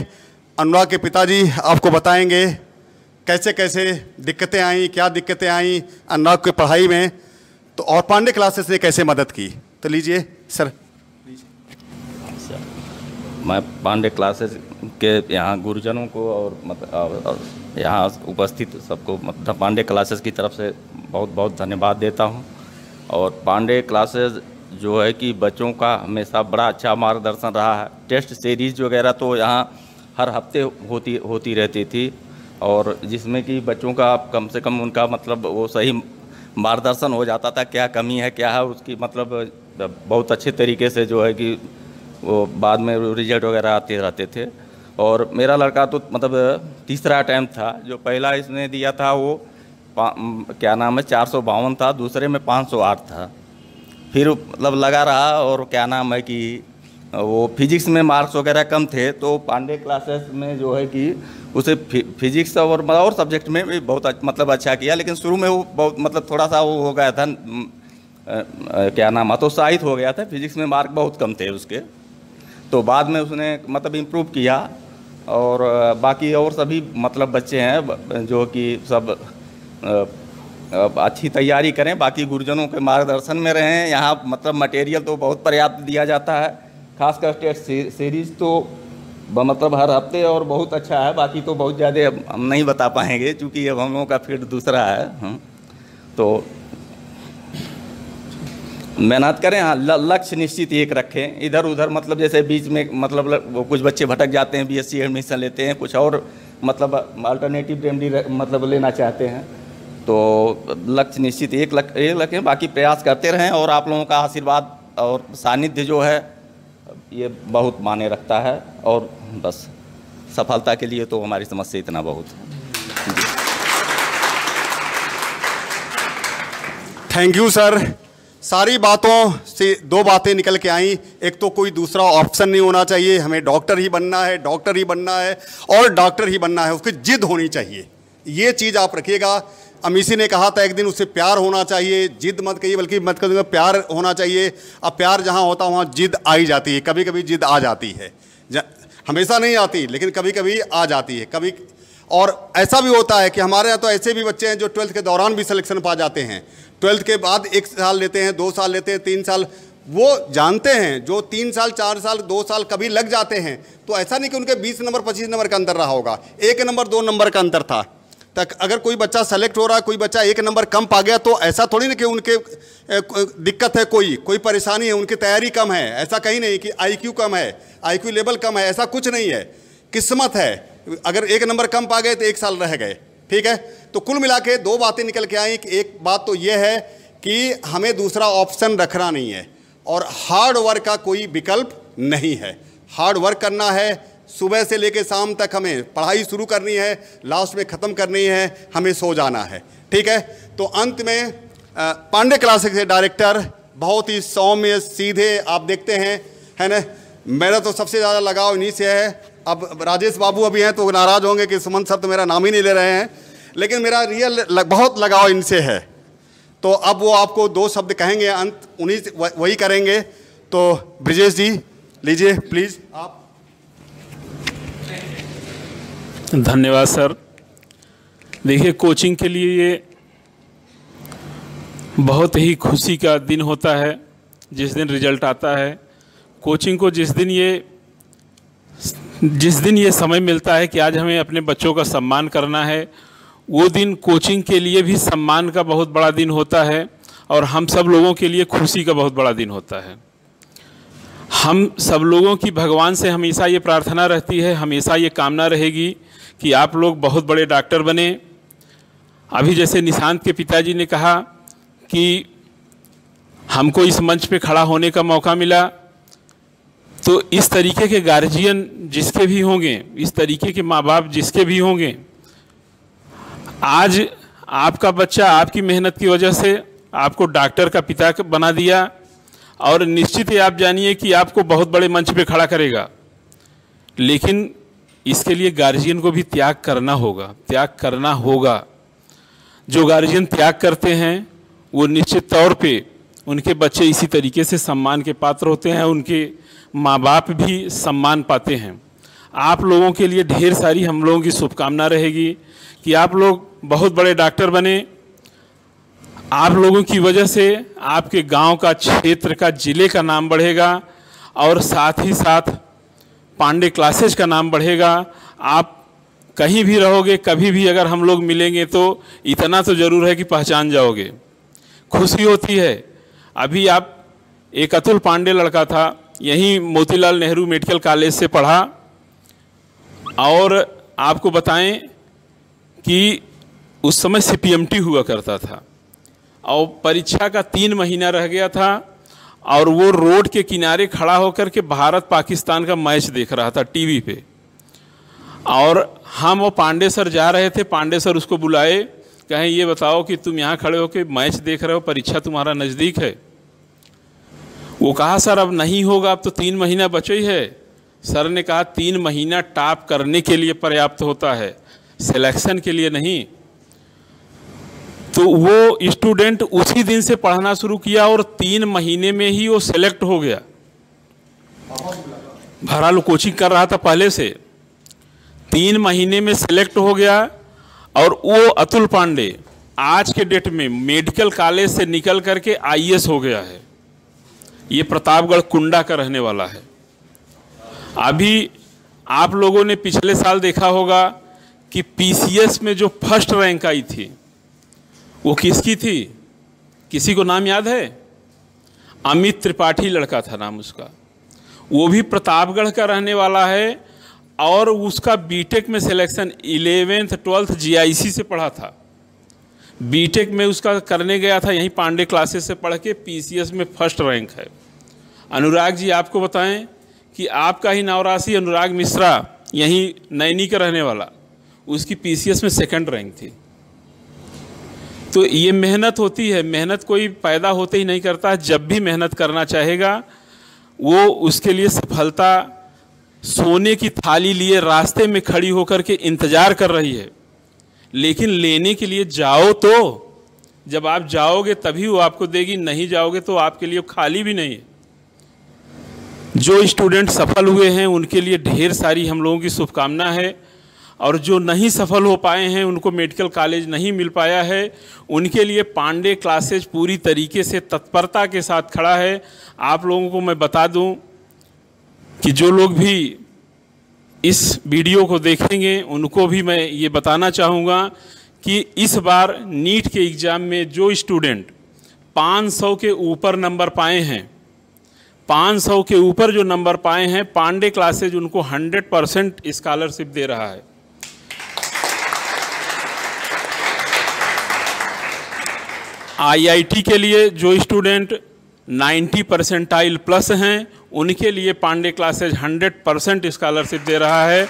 अनुराग के पिताजी आपको बताएंगे कैसे कैसे दिक्कतें आई, क्या दिक्कतें आई अनुराग की पढ़ाई में, तो और पांडे क्लासेस ने कैसे मदद की। तो लीजिए सर। मैं पांडे क्लासेस के यहाँ गुरुजनों को और यहाँ उपस्थित सबको मतलब पांडे क्लासेस की तरफ से बहुत बहुत धन्यवाद देता हूँ। और पांडे क्लासेस जो है कि बच्चों का हमेशा बड़ा अच्छा मार्गदर्शन रहा है। टेस्ट सीरीज वगैरह तो यहाँ हर हफ्ते होती रहती थी, और जिसमें कि बच्चों का कम से कम उनका मतलब वो सही मार्गदर्शन हो जाता था, क्या कमी है क्या है उसकी, मतलब बहुत अच्छे तरीके से जो है कि वो बाद में रिजल्ट वगैरह आते रहते थे। और मेरा लड़का तो मतलब तीसरा अटैम्प्ट था। जो पहला इसने दिया था वो क्या नाम है 452 था, दूसरे में 508 था। फिर मतलब लगा रहा और क्या नाम है कि वो फिजिक्स में मार्क्स वगैरह कम थे, तो पांडे क्लासेस में जो है कि उसे फिजिक्स और सब्जेक्ट में भी बहुत मतलब अच्छा किया। लेकिन शुरू में वो बहुत मतलब थोड़ा सा वो हो गया था, क्या नाम हतोत्साहित हो गया था, फिजिक्स में मार्क बहुत कम थे उसके। तो बाद में उसने मतलब इम्प्रूव किया और बाकी और सभी मतलब बच्चे हैं जो कि सब अच्छी तैयारी करें, बाकी गुरुजनों के मार्गदर्शन में रहें। यहाँ मतलब मटेरियल तो बहुत पर्याप्त दिया जाता है, खासकर टेस्ट सीरीज़ तो मतलब हर हफ्ते और बहुत अच्छा है। बाकी तो बहुत ज़्यादा हम नहीं बता पाएंगे क्योंकि अब हम लोगों का फील्ड दूसरा है। तो मेहनत करें, हाँ लक्ष्य निश्चित एक रखें। इधर उधर मतलब जैसे बीच में मतलब कुछ बच्चे भटक जाते हैं, बीएससी एडमिशन लेते हैं, कुछ और मतलब अल्टरनेटिव रेमेडी मतलब लेना चाहते हैं, तो लक्ष्य निश्चित एक रखें। बाकी प्रयास करते रहें और आप लोगों का आशीर्वाद और सानिध्य जो है ये बहुत मायने रखता है। और बस सफलता के लिए तो हमारी समझ से इतना बहुत है। Thank you sir. सारी बातों से दो बातें निकल के आई। एक तो कोई दूसरा ऑप्शन नहीं होना चाहिए, हमें डॉक्टर ही बनना है, डॉक्टर ही बनना है और डॉक्टर ही बनना है, उसकी जिद होनी चाहिए। ये चीज़ आप रखिएगा। अमीसी ने कहा था एक दिन, उससे प्यार होना चाहिए, जिद मत कहिए बल्कि मत कहिए प्यार होना चाहिए। अब प्यार जहाँ होता है वहाँ जिद आ ही जाती है, कभी कभी जिद आ जाती है, हमेशा नहीं आती लेकिन कभी कभी आ जाती है कभी। और ऐसा भी होता है कि हमारे यहाँ तो ऐसे भी बच्चे हैं जो 12th के दौरान भी सिलेक्शन पा जाते हैं, 12th के बाद 1 साल लेते हैं, 2 साल लेते हैं, 3 साल, वो जानते हैं जो 3 साल 4 साल 2 साल कभी लग जाते हैं। तो ऐसा नहीं कि उनके 20 नंबर 25 नंबर का अंतर रहा होगा, 1 नंबर 2 नंबर का अंतर था। तक अगर कोई बच्चा सेलेक्ट हो रहा है, कोई बच्चा 1 नंबर कम पा गया तो ऐसा थोड़ी ना कि उनके दिक्कत है, कोई परेशानी है, उनकी तैयारी कम है, ऐसा कहीं नहीं कि IQ कम है, IQ लेवल कम है, ऐसा कुछ नहीं है। किस्मत है, अगर 1 नंबर कम पा गए तो 1 साल रह गए, ठीक है। तो कुल मिला के 2 बातें निकल के आई कि एक बात तो ये है कि हमें दूसरा ऑप्शन रखना नहीं है और हार्ड वर्क का कोई विकल्प नहीं है। हार्ड वर्क करना है, सुबह से लेकर शाम तक हमें पढ़ाई शुरू करनी है, लास्ट में ख़त्म करनी है, हमें सो जाना है, ठीक है। तो अंत में पांडे क्लासेस के डायरेक्टर बहुत ही सौम्य सीधे आप देखते हैं, है ना। मेरा तो सबसे ज़्यादा लगाव इन्हीं से है। अब राजेश बाबू अभी हैं तो नाराज़ होंगे कि सुमन सर तो मेरा नाम ही नहीं ले रहे हैं, लेकिन मेरा रियल बहुत लगाव इनसे है। तो अब वो आपको 2 शब्द कहेंगे, अंत उन्हीं से वही करेंगे। तो ब्रिजेश जी लीजिए प्लीज़ आप। धन्यवाद सर। देखिए, कोचिंग के लिए ये बहुत ही खुशी का दिन होता है जिस दिन रिजल्ट आता है। कोचिंग को जिस दिन ये समय मिलता है कि आज हमें अपने बच्चों का सम्मान करना है, वो दिन कोचिंग के लिए भी सम्मान का बहुत बड़ा दिन होता है और हम सब लोगों के लिए खुशी का बहुत बड़ा दिन होता है। हम सब लोगों की भगवान से हमेशा ये प्रार्थना रहती है, हमेशा ये कामना रहेगी कि आप लोग बहुत बड़े डॉक्टर बने। अभी जैसे निशांत के पिताजी ने कहा कि हमको इस मंच पे खड़ा होने का मौका मिला, तो इस तरीके के गार्जियन जिसके भी होंगे, इस तरीके के माँ बाप जिसके भी होंगे, आज आपका बच्चा आपकी मेहनत की वजह से आपको डॉक्टर का पिता बना दिया और निश्चित ही आप जानिए कि आपको बहुत बड़े मंच पे खड़ा करेगा। लेकिन इसके लिए गार्जियन को भी त्याग करना होगा। जो गार्जियन त्याग करते हैं वो निश्चित तौर पे उनके बच्चे इसी तरीके से सम्मान के पात्र होते हैं, उनके माँ बाप भी सम्मान पाते हैं। आप लोगों के लिए ढेर सारी हम लोगों की शुभकामना रहेगी कि आप लोग बहुत बड़े डॉक्टर बने। आप लोगों की वजह से आपके गांव का, क्षेत्र का, ज़िले का नाम बढ़ेगा और साथ ही साथ पांडे क्लासेस का नाम बढ़ेगा। आप कहीं भी रहोगे, कभी भी अगर हम लोग मिलेंगे तो इतना तो ज़रूर है कि पहचान जाओगे। खुशी होती है। अभी आप एक अतुल पांडे लड़का था, यहीं मोतीलाल नेहरू मेडिकल कॉलेज से पढ़ा और आपको बताएं कि उस समय CPMT हुआ करता था और परीक्षा का 3 महीना रह गया था और वो रोड के किनारे खड़ा होकर के भारत पाकिस्तान का मैच देख रहा था टीवी पे। और हम वो पांडे सर जा रहे थे, पांडे सर उसको बुलाए, कहें ये बताओ कि तुम यहाँ खड़े हो के मैच देख रहे हो, परीक्षा तुम्हारा नज़दीक है। वो कहा सर अब नहीं होगा, अब तो 3 महीना बचे ही है। सर ने कहा 3 महीना टॉप करने के लिए पर्याप्त होता है, सिलेक्शन के लिए नहीं। तो वो स्टूडेंट उसी दिन से पढ़ना शुरू किया और 3 महीने में ही वो सेलेक्ट हो गया। भरालू कोचिंग कर रहा था पहले से, 3 महीने में सेलेक्ट हो गया। और वो अतुल पांडे आज के डेट में मेडिकल कॉलेज से निकल करके IAS हो गया है। ये प्रतापगढ़ कुंडा का रहने वाला है। अभी आप लोगों ने पिछले साल देखा होगा कि PCS में जो फर्स्ट रैंक आई थी वो किसकी थी? किसी को नाम याद है? अमित त्रिपाठी लड़का था नाम उसका। वो भी प्रतापगढ़ का रहने वाला है और उसका बीटेक में सिलेक्शन 11th 12th GIC से पढ़ा था। बीटेक में उसका करने गया था यहीं पांडे क्लासेस से पढ़ के, PCS में फर्स्ट रैंक है। अनुराग जी आपको बताएं कि आपका ही नवरासी अनुराग मिश्रा यहीं नैनी का रहने वाला, उसकी PCS में 2nd रैंक थी। तो ये मेहनत होती है, मेहनत कोई पैदा होते ही नहीं करता। जब भी मेहनत करना चाहेगा वो उसके लिए सफलता सोने की थाली लिए रास्ते में खड़ी होकर के इंतज़ार कर रही है। लेकिन लेने के लिए जाओ तो, जब आप जाओगे तभी वो आपको देगी, नहीं जाओगे तो आपके लिए खाली भी नहीं है। जो स्टूडेंट सफल हुए हैं उनके लिए ढेर सारी हम लोगों की शुभकामना है, और जो नहीं सफल हो पाए हैं, उनको मेडिकल कॉलेज नहीं मिल पाया है, उनके लिए पांडे क्लासेज पूरी तरीके से तत्परता के साथ खड़ा है। आप लोगों को मैं बता दूं कि जो लोग भी इस वीडियो को देखेंगे उनको भी मैं ये बताना चाहूँगा कि इस बार नीट के एग्ज़ाम में जो स्टूडेंट 500 के ऊपर नंबर पाए हैं, 500 के ऊपर जो नंबर पाए हैं, पांडे क्लासेज उनको 100% स्कॉलरशिप दे रहा है। IIT के लिए जो स्टूडेंट 90 परसेंटाइल प्लस हैं उनके लिए पांडे क्लासेज 100% स्कॉलरशिप दे रहा है।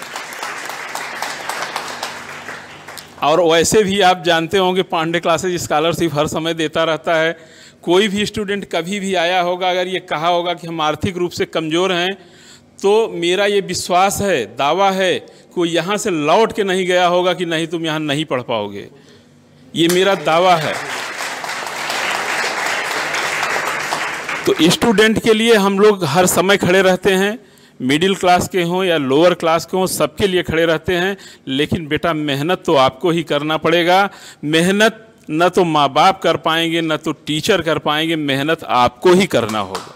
और वैसे भी आप जानते होंगे पांडे क्लासेज स्कॉलरशिप हर समय देता रहता है। कोई भी स्टूडेंट कभी भी आया होगा, अगर ये कहा होगा कि हम आर्थिक रूप से कमज़ोर हैं, तो मेरा ये विश्वास है, दावा है, कोई यहाँ से लौट के नहीं गया होगा कि नहीं तुम यहाँ नहीं पढ़ पाओगे। ये मेरा दावा है। तो स्टूडेंट के लिए हम लोग हर समय खड़े रहते हैं, मिडिल क्लास के हों या लोअर क्लास के हों, सबके लिए खड़े रहते हैं। लेकिन बेटा मेहनत तो आपको ही करना पड़ेगा। मेहनत न तो माँ बाप कर पाएंगे, न तो टीचर कर पाएंगे, मेहनत आपको ही करना होगा।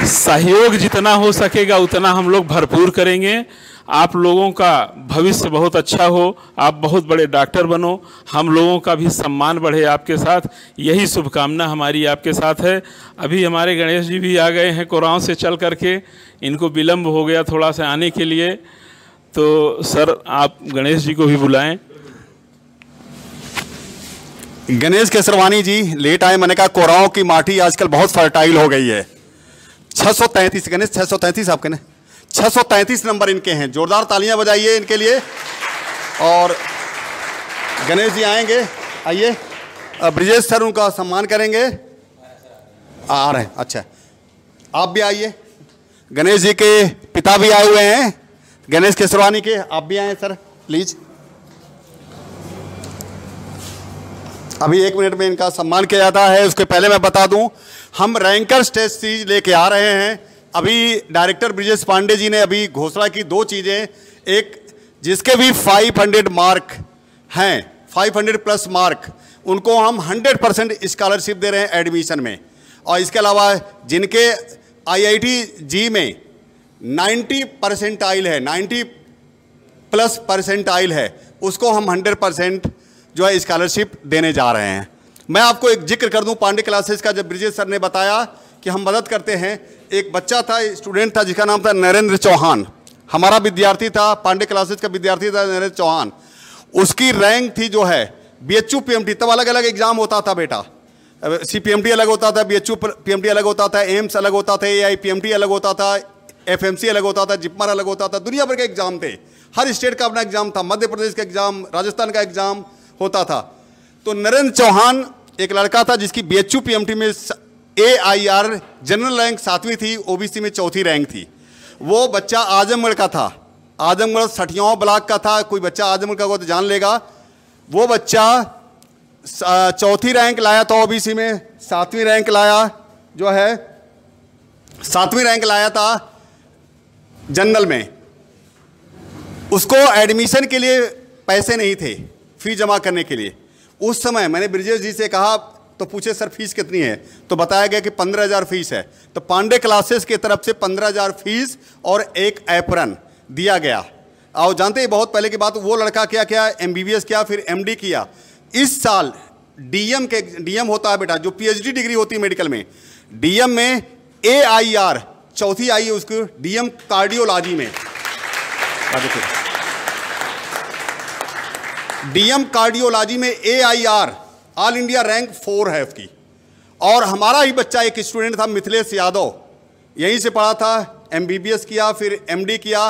सहयोग जितना हो सकेगा उतना हम लोग भरपूर करेंगे। आप लोगों का भविष्य बहुत अच्छा हो, आप बहुत बड़े डॉक्टर बनो, हम लोगों का भी सम्मान बढ़े आपके साथ, यही शुभकामना हमारी आपके साथ है। अभी हमारे गणेश जी भी आ गए हैं कोरांव से चल करके, इनको विलम्ब हो गया थोड़ा सा आने के लिए, तो सर आप गणेश जी को भी बुलाएं। गणेश केसरवानी जी लेट आए, मैंने कहा कोरांव की माटी आजकल बहुत फर्टाइल हो गई है। 633 गणेश 633 आपके ने 633 नंबर इनके हैं, जोरदार तालियां बजाइए इनके लिए। और गणेश जी आएंगे, आइए। ब्रिजेश सर उनका सम्मान करेंगे, आ रहे हैं। अच्छा आप भी आइए, गणेश जी के पिता भी आए हुए हैं, गणेश केसरवानी के, आप भी आए सर प्लीज। अभी 1 मिनट में इनका सम्मान किया जाता है। उसके पहले मैं बता दूं, हम रैंकर टेस्ट सीरीज लेके आ रहे हैं। अभी डायरेक्टर ब्रिजेश पांडे जी ने अभी घोषणा की 2 चीज़ें, एक जिसके भी 500 मार्क हैं, 500 प्लस मार्क, उनको हम 100% स्कॉलरशिप दे रहे हैं एडमिशन में। और इसके अलावा जिनके IIT जी में 90 परसेंटाइल है, 90 प्लस परसेंटाइल है, उसको हम 100% जो है स्कॉलरशिप देने जा रहे हैं। मैं आपको एक जिक्र कर दूं पांडे क्लासेस का, जब ब्रिजेश सर ने बताया कि हम मदद करते हैं, एक बच्चा था, स्टूडेंट था जिसका नाम था नरेंद्र चौहान, हमारा विद्यार्थी था, पांडे क्लासेस का विद्यार्थी था नरेंद्र चौहान। उसकी रैंक थी जो है BHU PMT, तब अलग अलग एग्जाम होता था बेटा, CPMT अलग होता था, BHU PMT अलग होता था, एम्स अलग होता था, AI PMT अलग होता था, FMC अलग होता था, जिपमर अलग होता था, दुनिया भर के एग्ज़ाम थे, हर स्टेट का अपना एग्ज़ाम था, मध्य प्रदेश का एग्ज़ाम, राजस्थान का एग्ज़ाम होता था। तो नरेंद्र चौहान एक लड़का था जिसकी BHU PMT में AIR जनरल रैंक 7वीं थी, OBC में 4थी रैंक थी। वो बच्चा आजमगढ़ का था, आजमगढ़ सठियाओं ब्लॉक का था। कोई बच्चा आजमगढ़ का हो तो जान लेगा। वो बच्चा 4थी रैंक लाया था OBC में, 7वीं रैंक लाया, जो है 7वीं रैंक लाया था जनरल में। उसको एडमिशन के लिए पैसे नहीं थे, फीस जमा करने के लिए। उस समय मैंने ब्रिजेश जी से कहा, तो पूछे सर फीस कितनी है, तो बताया गया कि 15,000 फीस है। तो पांडे क्लासेस की तरफ से 15,000 फीस और एक एप्रन दिया गया। और जानते हैं बहुत पहले की बात, वो लड़का क्या किया, MBBS किया, फिर MD किया। इस साल DM होता है बेटा, जो PhD डिग्री होती है मेडिकल में, DM में AIR 4थी आई है उसको, DM कार्डियोलॉजी में, DM कार्डियोलॉजी में AIR ऑल इंडिया रैंक 4 है उसकी। और हमारा ही बच्चा एक स्टूडेंट था मिथिलेश यादव, यहीं से पढ़ा था, MBBS किया, फिर MD किया,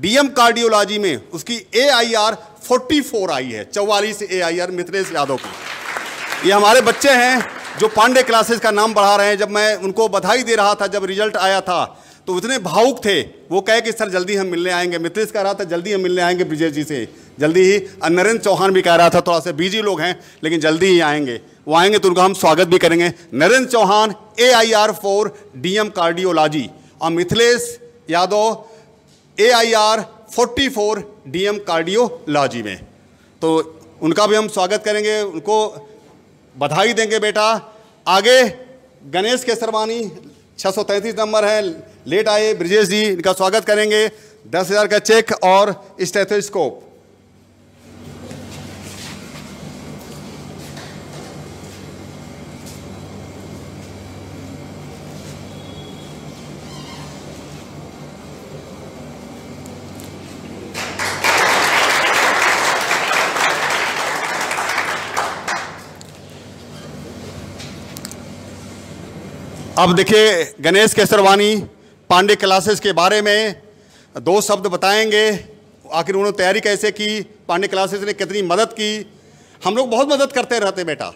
DM कार्डियोलॉजी में उसकी AIR 44 आई है, 44 AIR मिथिलेश यादव की। ये हमारे बच्चे हैं जो पांडे क्लासेस का नाम बढ़ा रहे हैं। जब मैं उनको बधाई दे रहा था, जब रिजल्ट आया था, तो इतने भावुक थे, वो कहे कि सर जल्दी हम मिलने आएंगे। मिथिलेश कह रहा था जल्दी हम मिलने आएंगे ब्रिजेश जी से, जल्दी ही। नरेंद्र चौहान भी कह रहा था, थोड़ा सा बिजी लोग हैं लेकिन जल्दी ही आएंगे। वो आएंगे तो उनका हम स्वागत भी करेंगे। Narendra Chauhan AIR 4 DM cardiology और Mithilesh Yadav AIR 44 DM cardiology में। तो उनका भी हम स्वागत करेंगे, उनको बधाई देंगे बेटा। आगे गणेश केसरवानी 633 नंबर है, लेट आए ब्रिजेश जी, इनका स्वागत करेंगे। 10,000 का चेक और स्टेथोस्कोप। अब देखिए गणेश केसरवानी पांडे क्लासेस के बारे में 2 शब्द बताएंगे। आखिर उन्होंने तैयारी कैसे की, पांडे क्लासेस ने कितनी मदद की। हम लोग बहुत मदद करते रहते बेटा।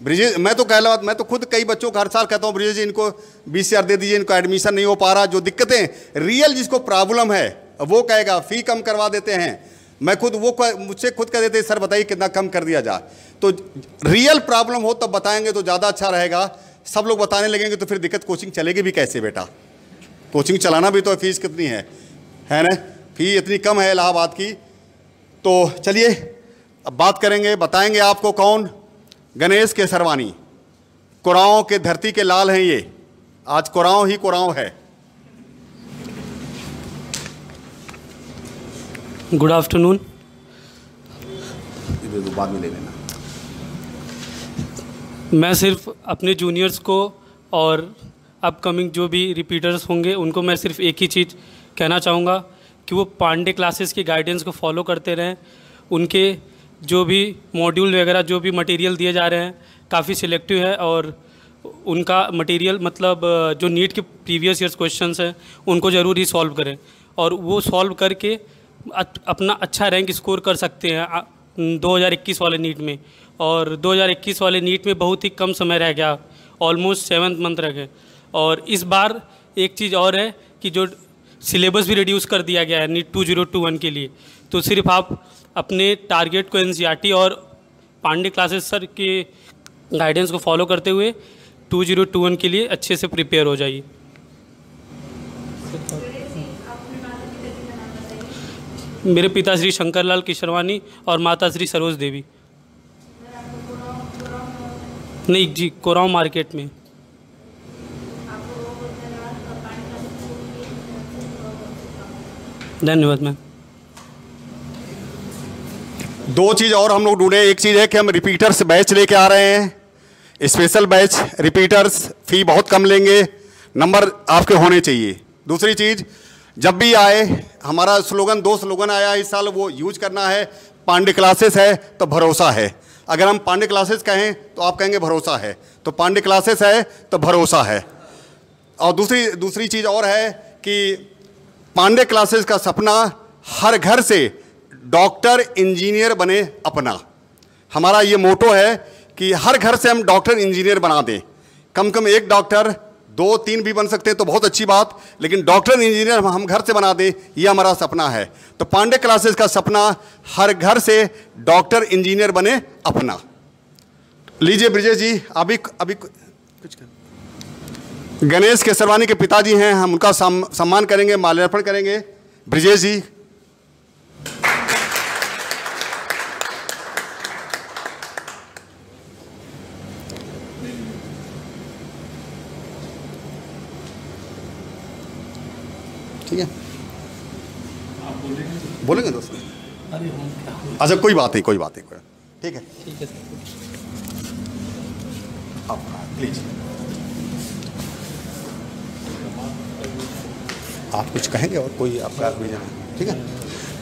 ब्रिजेश, मैं तो खुद कई बच्चों को हर साल कहता हूँ, ब्रिजेश जी इनको 20,000 दे दीजिए, इनको एडमिशन नहीं हो पा रहा। जो दिक्कतें रियल जिसको प्रॉब्लम है वो कहेगा फ़ी कम करवा देते हैं। मैं खुद मुझसे खुद कह देते सर बताइए कितना कम कर दिया जाए। तो रियल प्रॉब्लम हो तब बताएंगे तो ज़्यादा अच्छा रहेगा। सब लोग बताने लगेंगे तो फिर दिक्कत, कोचिंग चलेगी भी कैसे बेटा। कोचिंग चलाना भी तो फीस कितनी है ना, फी इतनी कम है इलाहाबाद की। तो चलिए अब बात करेंगे, बताएंगे आपको कौन, गणेश केसरवानी। कुराओं के धरती के लाल हैं ये, आज कुराओं ही कुराओं है। Good afternoon. बाद में ले लेना। मैं सिर्फ अपने जूनियर्स को और अपकमिंग जो भी रिपीटर्स होंगे उनको मैं सिर्फ एक ही चीज़ कहना चाहूँगा कि वो पांडे क्लासेस के गाइडेंस को फॉलो करते रहें। उनके जो भी मॉड्यूल वगैरह जो भी मटेरियल दिए जा रहे हैं काफ़ी सिलेक्टिव है, और उनका मटेरियल मतलब जो नीट के प्रीवियस ईयर्स क्वेश्चंस हैं उनको ज़रूर ही सॉल्व करें, और वो सॉल्व करके अपना अच्छा रैंक स्कोर कर सकते हैं 2021 वाले नीट में। और 2021 वाले नीट में बहुत ही कम समय रह गया, ऑलमोस्ट 7th मंथ रह गए। और इस बार एक चीज़ और है कि जो सिलेबस भी रिड्यूस कर दिया गया है नीट 2021 के लिए। तो सिर्फ आप अपने टारगेट को NCERT और पांडे क्लासेस सर के गाइडेंस को फॉलो करते हुए 2021 के लिए अच्छे से प्रिपेयर हो जाइए। मेरे पिता श्री शंकरलाल केसरवानी और माता श्री सरोज देवी। नहीं जी, कोराव मार्केट में। धन्यवाद मैम। 2 चीज़ और हम लोग ढूंढे। एक चीज़ है कि हम रिपीटर्स बैच लेके आ रहे हैं, स्पेशल बैच रिपीटर्स, फ़ी बहुत कम लेंगे, नंबर आपके होने चाहिए। दूसरी चीज़, जब भी आए हमारा स्लोगन 2 स्लोगन आया इस साल, वो यूज करना है। पांडे क्लासेस है तो भरोसा है। अगर हम पांडे क्लासेस कहें तो आप कहेंगे भरोसा है, तो पांडे क्लासेस है तो भरोसा है। और दूसरी चीज़ और है कि पांडे क्लासेस का सपना हर घर से डॉक्टर इंजीनियर बने अपना। हमारा ये मोटो है कि हर घर से हम डॉक्टर इंजीनियर बना दें। कम एक डॉक्टर, 2-3 भी बन सकते हैं तो बहुत अच्छी बात, लेकिन डॉक्टर इंजीनियर हम घर से बना दें, ये हमारा सपना है। तो पांडे क्लासेस का सपना हर घर से डॉक्टर इंजीनियर बने अपना। लीजिए ब्रिजेश जी, अभी कुछ गणेश केसरवानी के पिताजी हैं, हम उनका सम्मान करेंगे, माल्यार्पण करेंगे। ब्रिजेश जी, ठीक है, बोलेंगे दोस्त? अच्छा, कोई बात नहीं, ठीक है, प्लीज आप कुछ कहेंगे और कोई आपका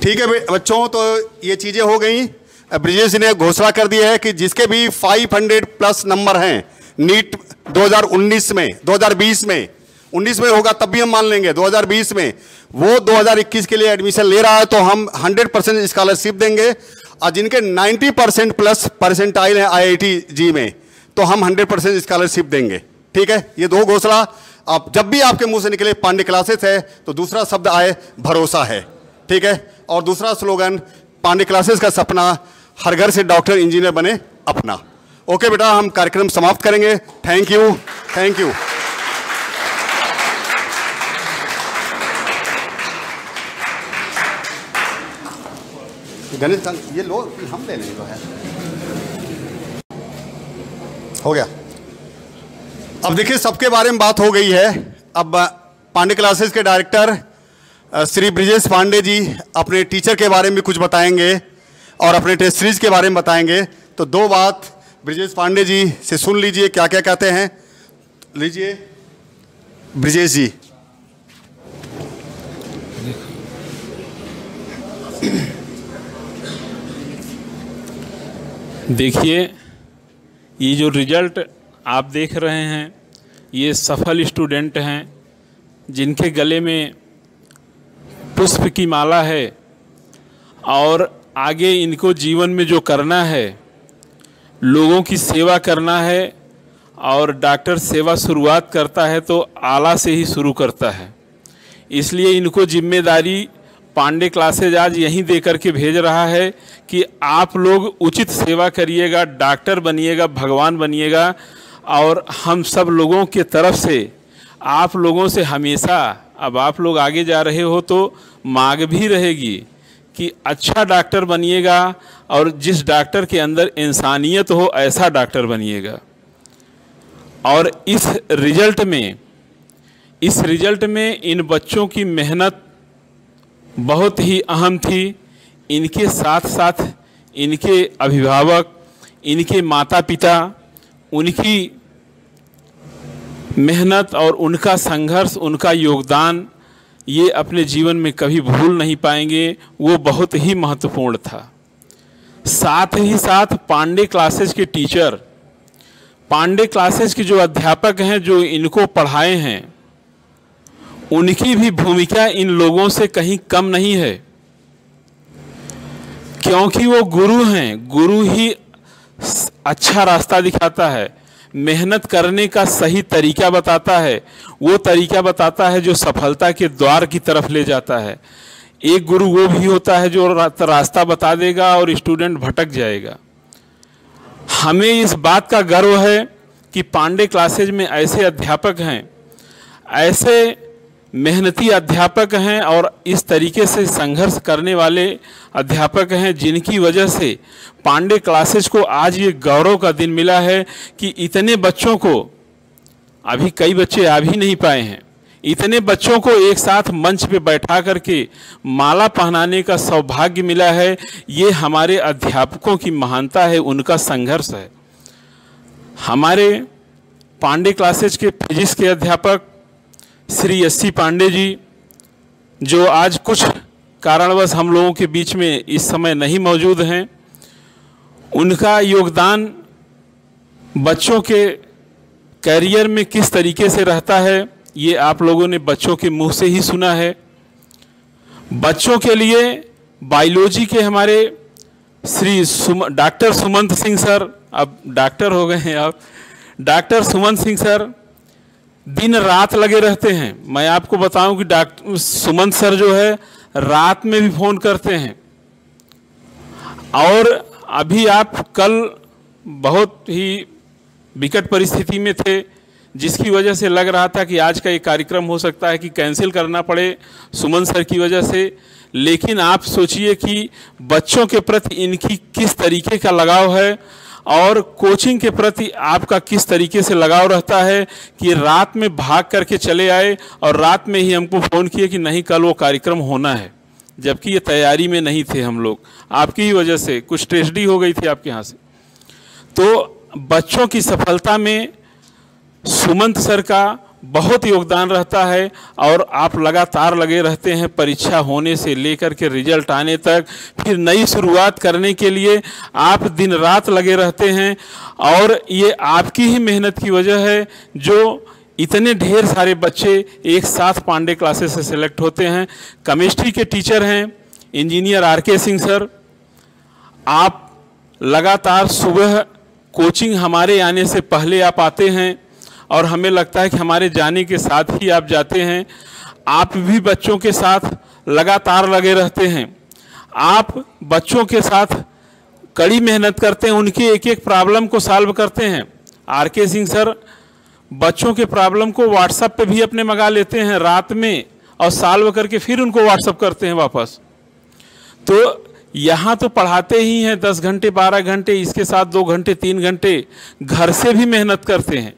ठीक है बच्चों, तो ये चीज़ें हो गई। ब्रिजेश ने घोषणा कर दी है कि जिसके भी 500 प्लस नंबर हैं नीट 2019 में, 2020 में, 19 में होगा तब भी हम मान लेंगे, 2020 में, वो 2021 के लिए एडमिशन ले रहा है तो हम 100% स्कॉलरशिप देंगे। और जिनके 90% प्लस परसेंटाइल है IIT जी में, तो हम 100% स्कॉलरशिप देंगे। ठीक है, ये 2 घोषणा। आप जब भी आपके मुंह से निकले पांडे क्लासेस है तो दूसरा शब्द आए भरोसा है। ठीक है, और दूसरा स्लोगन पांडे क्लासेस का सपना हर घर से डॉक्टर इंजीनियर बने अपना। ओके बेटा, हम कार्यक्रम समाप्त करेंगे। Thank you, thank you. Ganesh ये लो, हम ले लेंगे, है हो गया। अब देखिए, सबके बारे में बात हो गई है। अब पांडे क्लासेस के डायरेक्टर श्री ब्रिजेश पांडे जी अपने टीचर के बारे में कुछ बताएंगे और अपने टेस्ट सीरीज के बारे में बताएंगे। तो 2 बात ब्रिजेश पांडे जी से सुन लीजिए, क्या क्या कहते हैं। लीजिए ब्रिजेश जी। देखिए, ये जो रिजल्ट आप देख रहे हैं, ये सफल स्टूडेंट हैं जिनके गले में पुष्प की माला है और आगे इनको जीवन में जो करना है, लोगों की सेवा करना है। और डॉक्टर सेवा शुरुआत करता है तो आला से ही शुरू करता है, इसलिए इनको जिम्मेदारी पांडे क्लासेज आज यहीं दे करके भेज रहा है कि आप लोग उचित सेवा करिएगा, डॉक्टर बनिएगा, भगवान बनिएगा। और हम सब लोगों के तरफ से आप लोगों से हमेशा, अब आप लोग आगे जा रहे हो तो मांग भी रहेगी कि अच्छा डॉक्टर बनिएगा और जिस डॉक्टर के अंदर इंसानियत हो ऐसा डॉक्टर बनिएगा। और इस रिजल्ट में इन बच्चों की मेहनत बहुत ही अहम थी। इनके साथ साथ इनके अभिभावक, इनके माता पिता, उनकी मेहनत और उनका संघर्ष, उनका योगदान, ये अपने जीवन में कभी भूल नहीं पाएंगे। वो बहुत ही महत्वपूर्ण था। साथ ही साथ पांडे क्लासेस के टीचर, पांडे क्लासेस के जो अध्यापक हैं, जो इनको पढ़ाए हैं, उनकी भी भूमिका इन लोगों से कहीं कम नहीं है, क्योंकि वो गुरु हैं। गुरु ही अच्छा रास्ता दिखाता है, मेहनत करने का सही तरीका बताता है, वो तरीका बताता है जो सफलता के द्वार की तरफ ले जाता है। एक गुरु वो भी होता है जो रास्ता बता देगा और स्टूडेंट भटक जाएगा। हमें इस बात का गर्व है कि पांडे क्लासेज में ऐसे अध्यापक हैं, ऐसे मेहनती अध्यापक हैं और इस तरीके से संघर्ष करने वाले अध्यापक हैं, जिनकी वजह से पांडे क्लासेज को आज ये गौरव का दिन मिला है कि इतने बच्चों को, अभी कई बच्चे आ भी नहीं पाए हैं, इतने बच्चों को एक साथ मंच पे बैठा करके माला पहनाने का सौभाग्य मिला है। ये हमारे अध्यापकों की महानता है, उनका संघर्ष है। हमारे पांडे क्लासेज के फिजिक्स के अध्यापक श्री एस.सी. पांडे जी, जो आज कुछ कारणवश हम लोगों के बीच में इस समय नहीं मौजूद हैं, उनका योगदान बच्चों के कैरियर में किस तरीके से रहता है, ये आप लोगों ने बच्चों के मुंह से ही सुना है। बच्चों के लिए बायोलॉजी के हमारे डॉक्टर सुमंत सिंह सर, अब डॉक्टर हो गए हैं आप, डॉक्टर सुमंत सिंह सर दिन रात लगे रहते हैं। मैं आपको बताऊं कि डॉक्टर सुमंत सर जो है रात में भी फ़ोन करते हैं। और अभी आप कल बहुत ही विकट परिस्थिति में थे, जिसकी वजह से लग रहा था कि आज का ये कार्यक्रम हो सकता है कि कैंसिल करना पड़े सुमन सर की वजह से। लेकिन आप सोचिए कि बच्चों के प्रति इनकी किस तरीके का लगाव है और कोचिंग के प्रति आपका किस तरीके से लगाव रहता है कि रात में भाग करके चले आए और रात में ही हमको फ़ोन किए कि नहीं कल वो कार्यक्रम होना है, जबकि ये तैयारी में नहीं थे हम लोग। आपकी ही वजह से कुछ ट्रेजेडी हो गई थी आपके यहाँ से। तो बच्चों की सफलता में सुमंत सर का बहुत योगदान रहता है और आप लगातार लगे रहते हैं परीक्षा होने से लेकर के रिजल्ट आने तक, फिर नई शुरुआत करने के लिए आप दिन रात लगे रहते हैं। और ये आपकी ही मेहनत की वजह है जो इतने ढेर सारे बच्चे एक साथ पांडे क्लासेस से सिलेक्ट होते हैं। केमिस्ट्री के टीचर हैं इंजीनियर आर.के. सिंह सर, आप लगातार सुबह कोचिंग हमारे आने से पहले आप आते हैं और हमें लगता है कि हमारे जाने के साथ ही आप जाते हैं। आप भी बच्चों के साथ लगातार लगे रहते हैं, आप बच्चों के साथ कड़ी मेहनत करते हैं, उनके एक एक प्रॉब्लम को सॉल्व करते हैं। आर.के. सिंह सर बच्चों के प्रॉब्लम को व्हाट्सएप पे भी अपने मंगा लेते हैं रात में और सॉल्व करके फिर उनको व्हाट्सएप करते हैं वापस। तो यहाँ तो पढ़ाते ही हैं 10 घंटे 12 घंटे, इसके साथ 2 घंटे 3 घंटे घर से भी मेहनत करते हैं।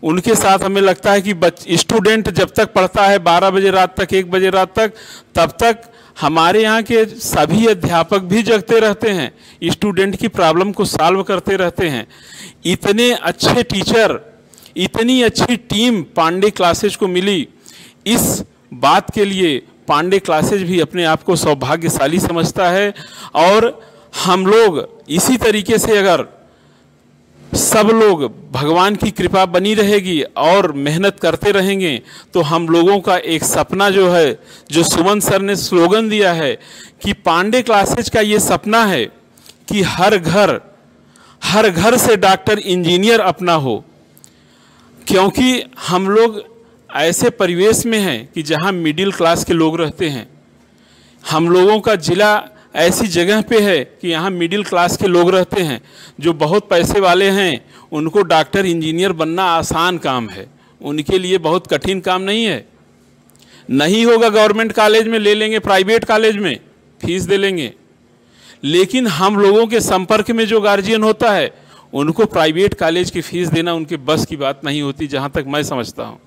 उनके साथ हमें लगता है कि स्टूडेंट जब तक पढ़ता है 12 बजे रात तक 1 बजे रात तक, तब तक हमारे यहाँ के सभी अध्यापक भी जगते रहते हैं, स्टूडेंट की प्रॉब्लम को सॉल्व करते रहते हैं। इतने अच्छे टीचर, इतनी अच्छी टीम पांडे क्लासेज को मिली, इस बात के लिए पांडे क्लासेज भी अपने आप को सौभाग्यशाली समझता है। और हम लोग इसी तरीके से अगर सब लोग भगवान की कृपा बनी रहेगी और मेहनत करते रहेंगे तो हम लोगों का एक सपना जो है, जो सुमन सर ने स्लोगन दिया है कि पांडे क्लासेज का ये सपना है कि हर घर से डॉक्टर इंजीनियर अपना हो। क्योंकि हम लोग ऐसे परिवेश में हैं कि जहां मिडिल क्लास के लोग रहते हैं। हम लोगों का ज़िला ऐसी जगह पे है कि यहाँ मिडिल क्लास के लोग रहते हैं, जो बहुत पैसे वाले हैं उनको डॉक्टर इंजीनियर बनना आसान काम है, उनके लिए बहुत कठिन काम नहीं है। नहीं होगा गवर्नमेंट कॉलेज में ले लेंगे, प्राइवेट कॉलेज में फीस दे लेंगे। लेकिन हम लोगों के संपर्क में जो गार्जियन होता है उनको प्राइवेट कॉलेज की फीस देना उनके बस की बात नहीं होती, जहाँ तक मैं समझता हूँ।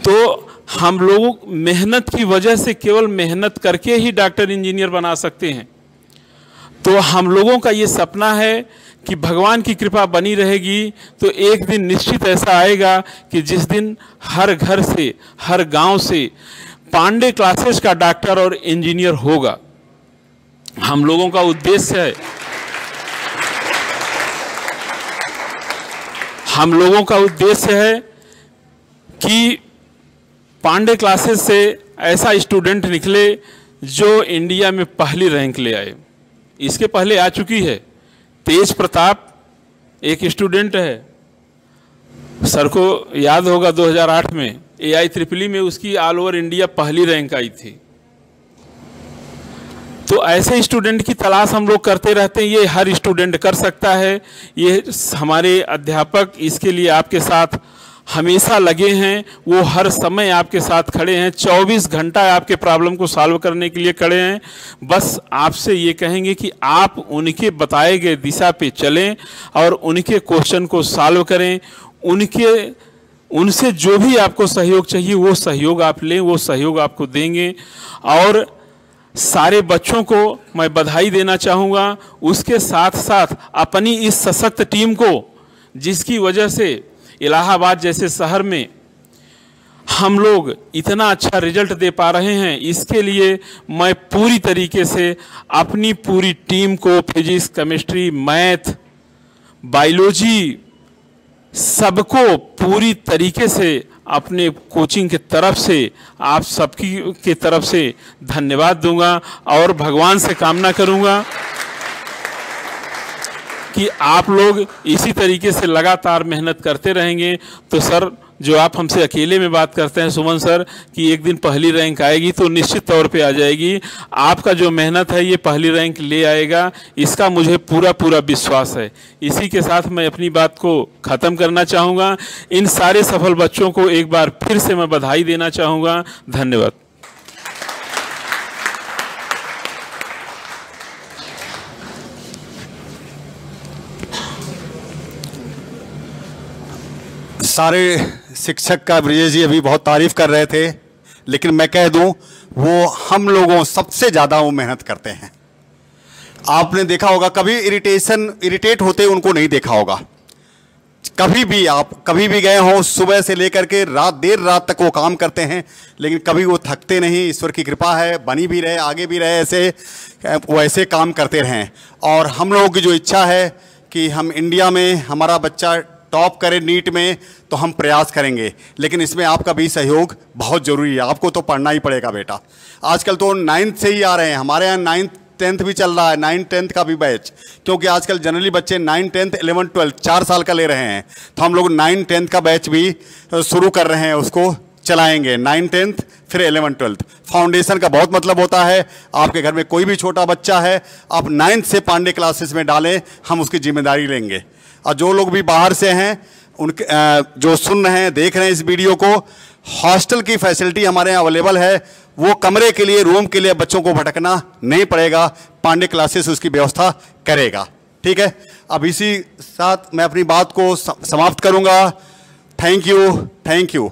तो हम लोग मेहनत की वजह से केवल मेहनत करके ही डॉक्टर इंजीनियर बना सकते हैं। तो हम लोगों का ये सपना है कि भगवान की कृपा बनी रहेगी तो एक दिन निश्चित ऐसा आएगा कि जिस दिन हर घर से, हर गांव से पांडे क्लासेस का डॉक्टर और इंजीनियर होगा। हम लोगों का उद्देश्य है, हम लोगों का उद्देश्य है कि पांडे क्लासेस से ऐसा स्टूडेंट निकले जो इंडिया में पहली रैंक ले आए। इसके पहले आ चुकी है, तेज प्रताप एक स्टूडेंट है, सर को याद होगा 2008 में AIEEE में उसकी ऑल ओवर इंडिया पहली रैंक आई थी। तो ऐसे स्टूडेंट की तलाश हम लोग करते रहते हैं। ये हर स्टूडेंट कर सकता है, ये हमारे अध्यापक इसके लिए आपके साथ हमेशा लगे हैं, वो हर समय आपके साथ खड़े हैं, 24 घंटा आपके प्रॉब्लम को सॉल्व करने के लिए खड़े हैं। बस आपसे ये कहेंगे कि आप उनके बताए गए दिशा पे चलें और उनके क्वेश्चन को सॉल्व करें। उनसे जो भी आपको सहयोग चाहिए वो सहयोग आप लें, वो सहयोग आपको देंगे। और सारे बच्चों को मैं बधाई देना चाहूँगा, उसके साथ साथ अपनी इस सशक्त टीम को, जिसकी वजह से इलाहाबाद जैसे शहर में हम लोग इतना अच्छा रिजल्ट दे पा रहे हैं, इसके लिए मैं पूरी तरीके से अपनी पूरी टीम को फिजिक्स, केमिस्ट्री, मैथ, बायोलॉजी सबको पूरी तरीके से अपने कोचिंग की तरफ से आप सबकी की तरफ से धन्यवाद दूंगा और भगवान से कामना करूंगा कि आप लोग इसी तरीके से लगातार मेहनत करते रहेंगे। तो सर, जो आप हमसे अकेले में बात करते हैं सुमन सर कि एक दिन पहली रैंक आएगी, तो निश्चित तौर पे आ जाएगी। आपका जो मेहनत है ये पहली रैंक ले आएगा, इसका मुझे पूरा पूरा विश्वास है। इसी के साथ मैं अपनी बात को ख़त्म करना चाहूँगा। इन सारे सफल बच्चों को एक बार फिर से मैं बधाई देना चाहूँगा। धन्यवाद। सारे शिक्षक का ब्रिजेश जी अभी बहुत तारीफ कर रहे थे, लेकिन मैं कह दूं वो हम लोगों सबसे ज़्यादा वो मेहनत करते हैं। आपने देखा होगा, कभी इरिटेट होते उनको नहीं देखा होगा। कभी भी आप कभी भी गए हों, सुबह से लेकर के देर रात तक वो काम करते हैं, लेकिन कभी वो थकते नहीं। ईश्वर की कृपा है, बनी भी रहे, आगे भी रहे, ऐसे काम करते रहें। और हम लोगों की जो इच्छा है कि हम इंडिया में हमारा बच्चा टॉप करे नीट में, तो हम प्रयास करेंगे, लेकिन इसमें आपका भी सहयोग बहुत ज़रूरी है। आपको तो पढ़ना ही पड़ेगा बेटा। आजकल तो 9th से ही आ रहे हैं, हमारे यहाँ 9th 10th भी चल रहा है, 9th 10th का भी बैच, क्योंकि आजकल जनरली बच्चे 9th 10th 11th 12th 4 साल का ले रहे हैं। तो हम लोग 9th 10th का बैच भी शुरू कर रहे हैं, उसको चलाएंगे। 9th 10th फिर 11th 12th। फाउंडेशन का बहुत मतलब होता है। आपके घर में कोई भी छोटा बच्चा है, आप 9th से पांडे क्लासेस में डालें, हम उसकी जिम्मेदारी लेंगे। और जो लोग भी बाहर से हैं, उनके जो सुन रहे हैं, देख रहे हैं इस वीडियो को, हॉस्टल की फैसिलिटी हमारे यहाँ अवेलेबल है। वो कमरे के लिए, रूम के लिए बच्चों को भटकना नहीं पड़ेगा, पांडे क्लासेस उसकी व्यवस्था करेगा। ठीक है, अब इसी साथ मैं अपनी बात को समाप्त करूंगा। Thank you.